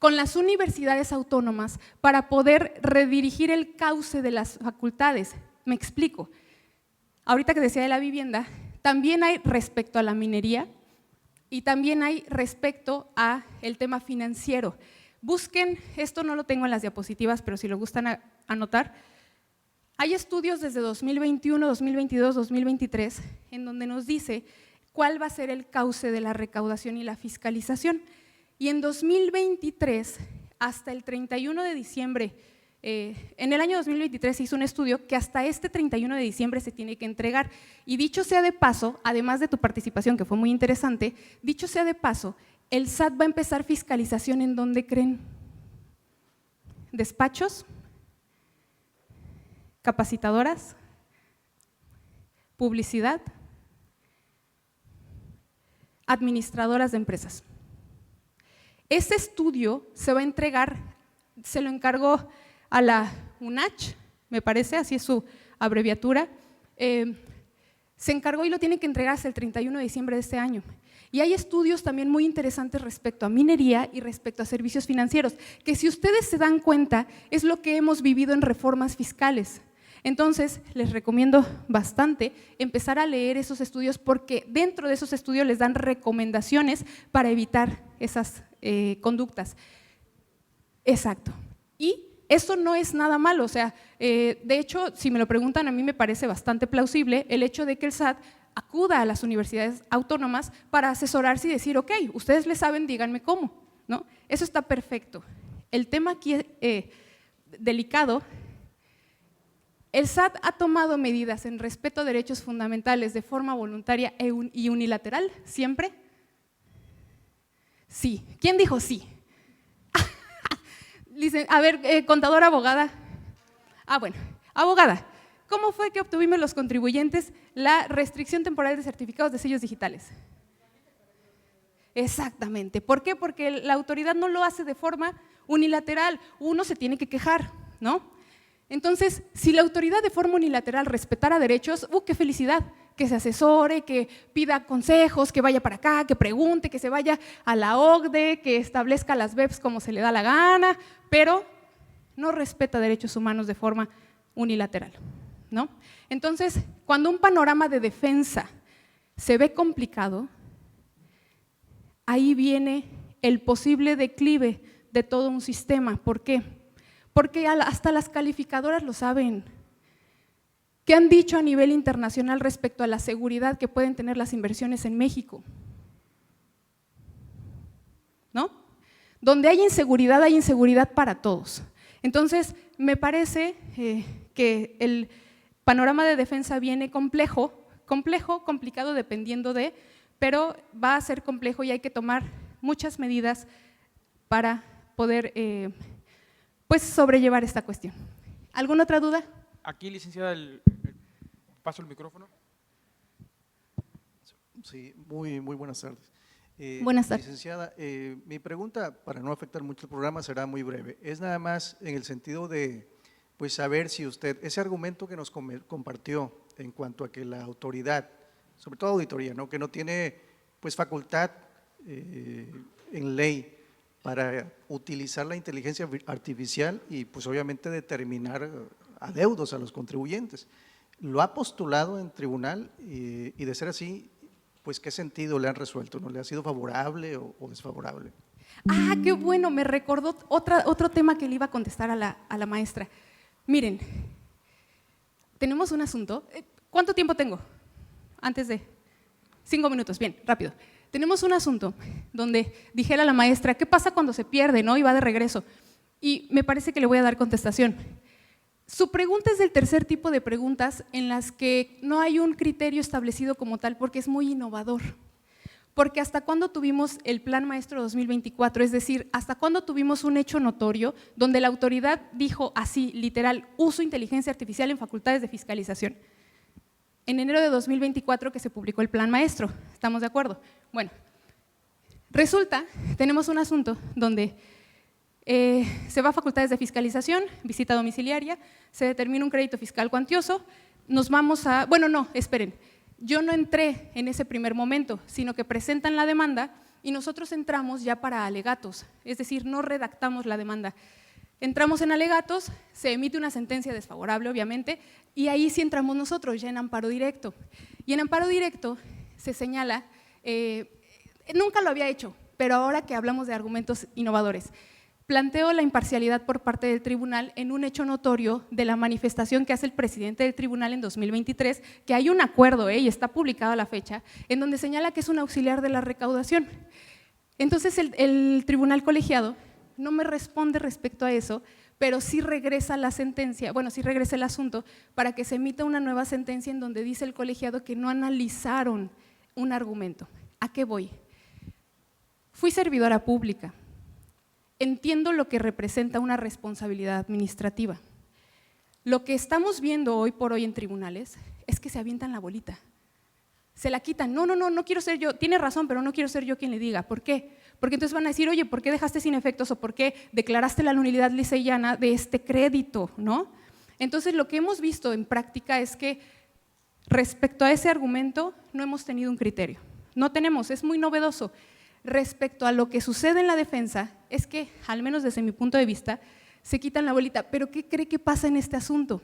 con las universidades autónomas para poder redirigir el cauce de las facultades. Me explico. Ahorita que decía de la vivienda, también hay respecto a la minería y también hay respecto a el tema financiero. Busquen, esto no lo tengo en las diapositivas, pero si lo gustan anotar, hay estudios desde 2021, 2022, 2023, en donde nos dice cuál va a ser el cauce de la recaudación y la fiscalización. Y en 2023, hasta el 31 de diciembre, en el año 2023 se hizo un estudio que hasta este 31 de diciembre se tiene que entregar. Y dicho sea de paso, además de tu participación, que fue muy interesante, dicho sea de paso, el SAT va a empezar fiscalización ¿en dónde creen? Despachos, capacitadoras, publicidad, administradoras de empresas. Este estudio se va a entregar, se lo encargó a la UNACH, me parece, así es su abreviatura, se encargó y lo tiene que entregar hasta el 31 de diciembre de este año. Y hay estudios también muy interesantes respecto a minería y respecto a servicios financieros, que si ustedes se dan cuenta, es lo que hemos vivido en reformas fiscales. Entonces, les recomiendo bastante empezar a leer esos estudios porque dentro de esos estudios les dan recomendaciones para evitar esas conductas. Exacto. Y eso no es nada malo, o sea, de hecho, si me lo preguntan, a mí me parece bastante plausible el hecho de que el SAT acuda a las universidades autónomas para asesorarse y decir, ok, ustedes le saben, díganme cómo, ¿no? Eso está perfecto. El tema aquí delicado, el SAT ha tomado medidas en respeto a derechos fundamentales de forma voluntaria y unilateral, ¿siempre? Sí. ¿Quién dijo sí? A ver, contadora, abogada. Bueno, abogada, ¿cómo fue que obtuvimos los contribuyentes la restricción temporal de certificados de sellos digitales? Exactamente. ¿Por qué? Porque la autoridad no lo hace de forma unilateral. Uno se tiene que quejar, ¿no? Entonces, si la autoridad de forma unilateral respetara derechos, ¡qué felicidad! Que se asesore, que pida consejos, que vaya para acá, que pregunte, que se vaya a la OCDE, que establezca las BEPS como se le da la gana, pero no respeta derechos humanos de forma unilateral, ¿no? Entonces, cuando un panorama de defensa se ve complicado, ahí viene el posible declive de todo un sistema. ¿Por qué? Porque hasta las calificadoras lo saben. ¿Qué han dicho a nivel internacional respecto a la seguridad que pueden tener las inversiones en México? ¿No? Donde hay inseguridad para todos. Entonces, me parece que el panorama de defensa viene complicado dependiendo de, pero va a ser complejo y hay que tomar muchas medidas para poder pues sobrellevar esta cuestión. ¿Alguna otra duda? Aquí, licenciada, paso el micrófono. Sí, muy buenas tardes. Buenas tardes. Licenciada, mi pregunta, para no afectar mucho el programa, será muy breve. Es nada más en el sentido de pues saber si usted, ese argumento que nos compartió en cuanto a que la autoridad, sobre todo auditoría, ¿no?, que no tiene pues facultad en ley para utilizar la inteligencia artificial y pues obviamente determinar adeudos a los contribuyentes. ¿Lo ha postulado en tribunal y de ser así, pues qué sentido le han resuelto? ¿No le ha sido favorable o desfavorable? Qué bueno, me recordó otro tema que le iba a contestar a la maestra. Miren, tenemos un asunto. ¿Cuánto tiempo tengo? Antes de 5 minutos, bien, rápido. Tenemos un asunto donde dijera a la maestra, ¿qué pasa cuando se pierde, no? Y va de regreso. Y me parece que le voy a dar contestación. Su pregunta es del tercer tipo de preguntas en las que no hay un criterio establecido como tal porque es muy innovador. Porque ¿hasta cuándo tuvimos el Plan Maestro 2024? Es decir, ¿hasta cuándo tuvimos un hecho notorio donde la autoridad dijo así, literal, uso inteligencia artificial en facultades de fiscalización? En enero de 2024 que se publicó el Plan Maestro, ¿estamos de acuerdo? Bueno, resulta, tenemos un asunto donde se va a facultades de fiscalización, visita domiciliaria, se determina un crédito fiscal cuantioso, nos vamos a… Bueno, no, esperen, yo no entré en ese primer momento, sino que presentan la demanda y nosotros entramos ya para alegatos, es decir, no redactamos la demanda. Entramos en alegatos, se emite una sentencia desfavorable, obviamente, y ahí sí entramos nosotros, ya en amparo directo. Y en amparo directo se señala, nunca lo había hecho, pero ahora que hablamos de argumentos innovadores, planteo la imparcialidad por parte del tribunal en un hecho notorio de la manifestación que hace el presidente del tribunal en 2023, que hay un acuerdo, y está publicada la fecha, en donde señala que es un auxiliar de la recaudación. Entonces el tribunal colegiado no me responde respecto a eso, pero sí regresa la sentencia, bueno, sí regresa el asunto para que se emita una nueva sentencia en donde dice el colegiado que no analizaron un argumento. ¿A qué voy? Fui servidora pública. Entiendo lo que representa una responsabilidad administrativa. Lo que estamos viendo hoy por hoy en tribunales es que se avientan la bolita, se la quitan. No quiero ser yo, tiene razón, pero no quiero ser yo quien le diga. ¿Por qué? Porque entonces van a decir, oye, ¿por qué dejaste sin efectos o por qué declaraste la nulidad liseyana de este crédito, ¿no? Entonces lo que hemos visto en práctica es que respecto a ese argumento no hemos tenido un criterio. No tenemos, es muy novedoso. Respecto a lo que sucede en la defensa, es que, al menos desde mi punto de vista, se quitan la bolita. ¿Pero qué cree que pasa en este asunto?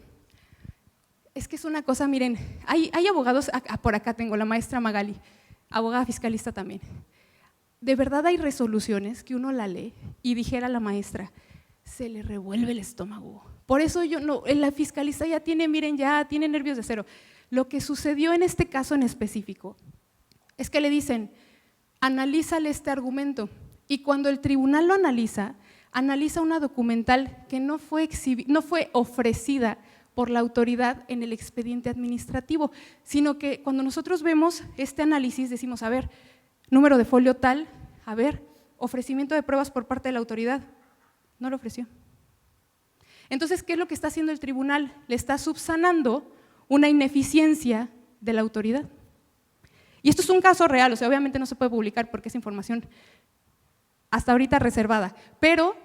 Es que es una cosa, miren, hay abogados, por acá tengo la maestra Magali, abogada fiscalista también. De verdad hay resoluciones que uno la lee y dijera la maestra, se le revuelve el estómago. Por eso la fiscalista ya tiene, miren, ya tiene nervios de acero. Lo que sucedió en este caso en específico es que le dicen, analízale este argumento, y cuando el tribunal lo analiza una documental que no fue ofrecida por la autoridad en el expediente administrativo, sino que cuando nosotros vemos este análisis decimos, a ver, número de folio tal, a ver, ofrecimiento de pruebas por parte de la autoridad, no lo ofreció. Entonces, ¿qué es lo que está haciendo el tribunal? Le está subsanando una ineficiencia de la autoridad. Y esto es un caso real, o sea, obviamente no se puede publicar porque es información hasta ahorita reservada, pero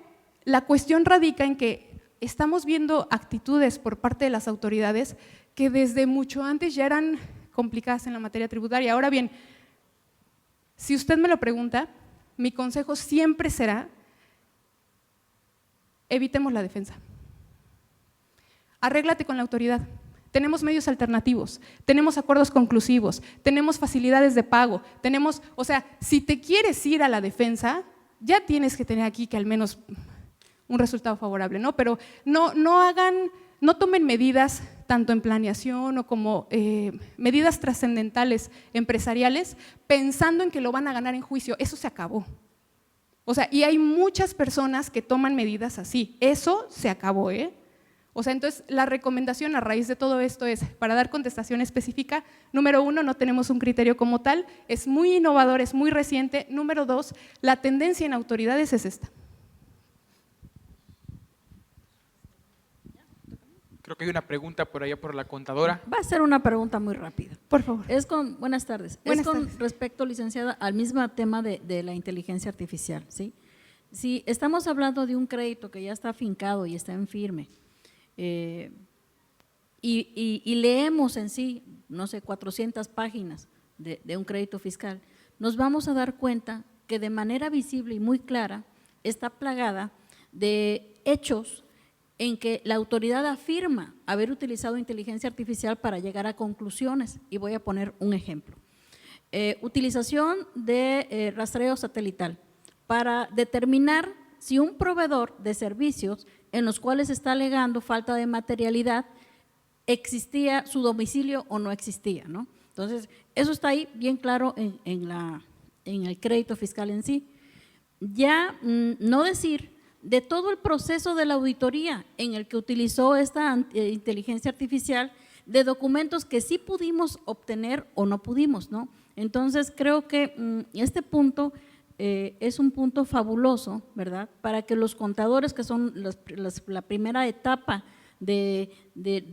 la cuestión radica en que estamos viendo actitudes por parte de las autoridades que desde mucho antes ya eran complicadas en la materia tributaria. Ahora bien, si usted me lo pregunta, mi consejo siempre será, evitemos la defensa. Arréglate con la autoridad. Tenemos medios alternativos, tenemos acuerdos conclusivos, tenemos facilidades de pago, o sea, si te quieres ir a la defensa, ya tienes que tener aquí que al menos un resultado favorable, ¿no? Pero no tomen medidas tanto en planeación o como medidas trascendentales empresariales pensando en que lo van a ganar en juicio. Eso se acabó. O sea, y hay muchas personas que toman medidas así. Eso se acabó, ¿eh? O sea, entonces la recomendación a raíz de todo esto es, para dar contestación específica, número 1, no tenemos un criterio como tal, es muy innovador, es muy reciente. Número 2, la tendencia en autoridades es esta. Creo que hay una pregunta por allá por la contadora. Va a ser una pregunta muy rápida. Por favor. Buenas tardes. Buenas con tardes. respecto, licenciada, al mismo tema de la inteligencia artificial, ¿sí? Si estamos hablando de un crédito que ya está afincado y está en firme, y leemos en sí, no sé, 400 páginas de un crédito fiscal, nos vamos a dar cuenta que de manera visible y muy clara está plagada de hechos en que la autoridad afirma haber utilizado inteligencia artificial para llegar a conclusiones, y voy a poner un ejemplo. Utilización de rastreo satelital para determinar si un proveedor de servicios en los cuales está alegando falta de materialidad existía su domicilio o no existía, ¿no? Entonces, eso está ahí bien claro en el crédito fiscal en sí. Ya no decir de todo el proceso de la auditoría en el que utilizó esta inteligencia artificial, de documentos que sí pudimos obtener o no pudimos, ¿no? Entonces, creo que este punto es un punto fabuloso, ¿verdad? Para que los contadores, que son la primera etapa de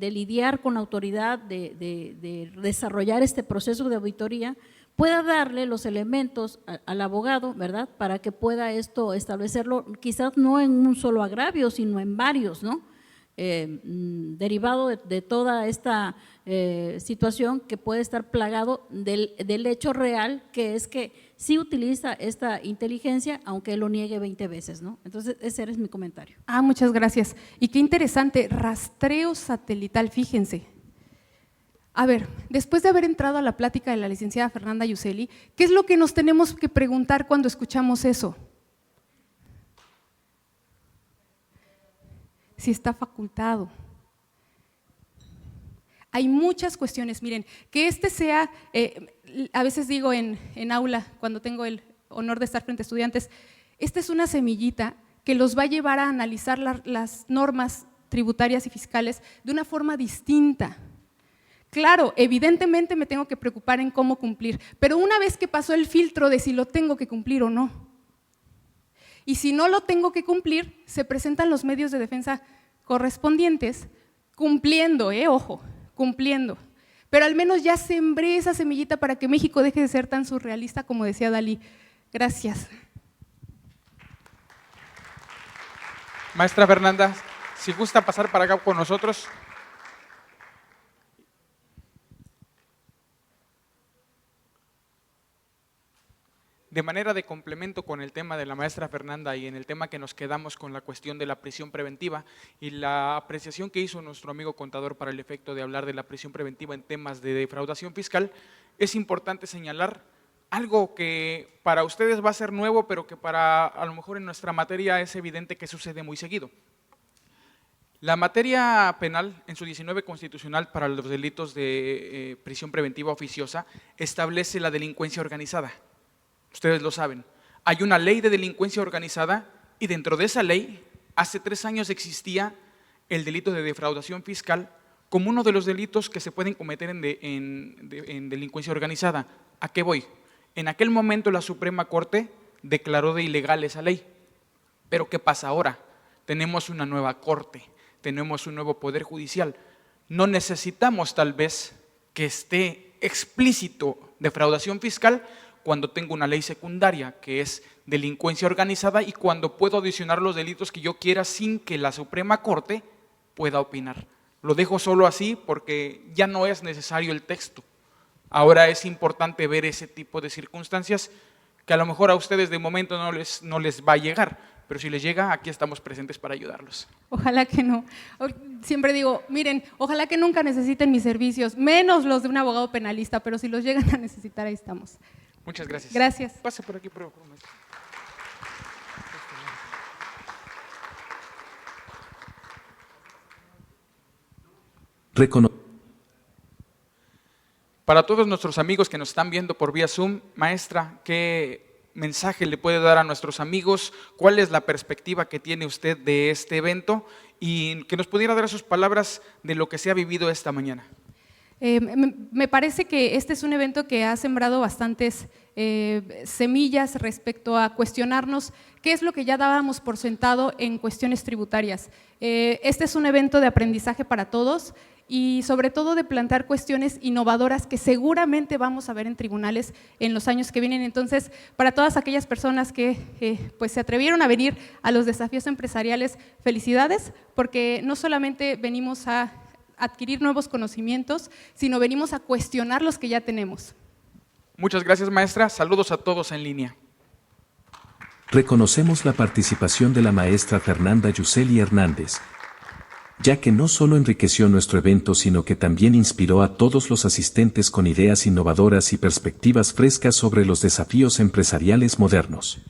lidiar con la autoridad, de desarrollar este proceso de auditoría, pueda darle los elementos al abogado, ¿verdad? Para que pueda esto establecerlo, quizás no en un solo agravio, sino en varios, ¿no? Derivado de toda esta situación que puede estar plagado del hecho real, que es que sí utiliza esta inteligencia, aunque él lo niegue 20 veces, ¿no? Entonces, ese es mi comentario. Muchas gracias. Y qué interesante, rastreo satelital, fíjense. A ver, después de haber entrado a la plática de la licenciada Fernanda Yuseli, ¿qué es lo que nos tenemos que preguntar cuando escuchamos eso? Si está facultado. Hay muchas cuestiones, miren, que sea, a veces digo en aula, cuando tengo el honor de estar frente a estudiantes, esta es una semillita que los va a llevar a analizar las normas tributarias y fiscales de una forma distinta. Claro, evidentemente me tengo que preocupar en cómo cumplir, pero una vez que pasó el filtro de si lo tengo que cumplir o no, y si no lo tengo que cumplir, se presentan los medios de defensa correspondientes, cumpliendo, ojo, cumpliendo. Pero al menos ya sembré esa semillita para que México deje de ser tan surrealista como decía Dalí. Gracias. Maestra Fernanda, si gusta pasar para acá con nosotros. De manera de complemento con el tema de la maestra Fernanda y en el tema que nos quedamos con la cuestión de la prisión preventiva y la apreciación que hizo nuestro amigo contador para el efecto de hablar de la prisión preventiva en temas de defraudación fiscal, es importante señalar algo que para ustedes va a ser nuevo, pero que para a lo mejor en nuestra materia es evidente que sucede muy seguido. La materia penal, en su 19 constitucional para los delitos de prisión preventiva oficiosa, establece la delincuencia organizada. Ustedes lo saben. Hay una ley de delincuencia organizada y dentro de esa ley, hace 3 años existía el delito de defraudación fiscal como uno de los delitos que se pueden cometer en delincuencia organizada. ¿A qué voy? En aquel momento la Suprema Corte declaró de ilegal esa ley. Pero ¿qué pasa ahora? Tenemos una nueva Corte, tenemos un nuevo Poder Judicial. No necesitamos tal vez que esté explícito defraudación fiscal cuando tengo una ley secundaria que es delincuencia organizada y cuando puedo adicionar los delitos que yo quiera sin que la Suprema Corte pueda opinar. Lo dejo solo así porque ya no es necesario el texto. Ahora es importante ver ese tipo de circunstancias que a lo mejor a ustedes de momento no les va a llegar, pero si les llega, aquí estamos presentes para ayudarlos. Ojalá que no. Siempre digo, miren, ojalá que nunca necesiten mis servicios, menos los de un abogado penalista, pero si los llegan a necesitar, ahí estamos. Muchas gracias. Gracias. Pase por aquí, por favor, maestro. Para todos nuestros amigos que nos están viendo por vía Zoom, maestra, ¿qué mensaje le puede dar a nuestros amigos? ¿Cuál es la perspectiva que tiene usted de este evento? Y que nos pudiera dar sus palabras de lo que se ha vivido esta mañana. Me parece que este es un evento que ha sembrado bastantes semillas respecto a cuestionarnos qué es lo que ya dábamos por sentado en cuestiones tributarias. Este es un evento de aprendizaje para todos y sobre todo de plantear cuestiones innovadoras que seguramente vamos a ver en tribunales en los años que vienen. Entonces, para todas aquellas personas que pues se atrevieron a venir a los desafíos empresariales, felicidades, porque no solamente venimos a adquirir nuevos conocimientos, sino venimos a cuestionar los que ya tenemos. Muchas gracias, maestra. Saludos a todos en línea. Reconocemos la participación de la maestra Fernanda Yuseli Hernández, ya que no solo enriqueció nuestro evento, sino que también inspiró a todos los asistentes con ideas innovadoras y perspectivas frescas sobre los desafíos empresariales modernos.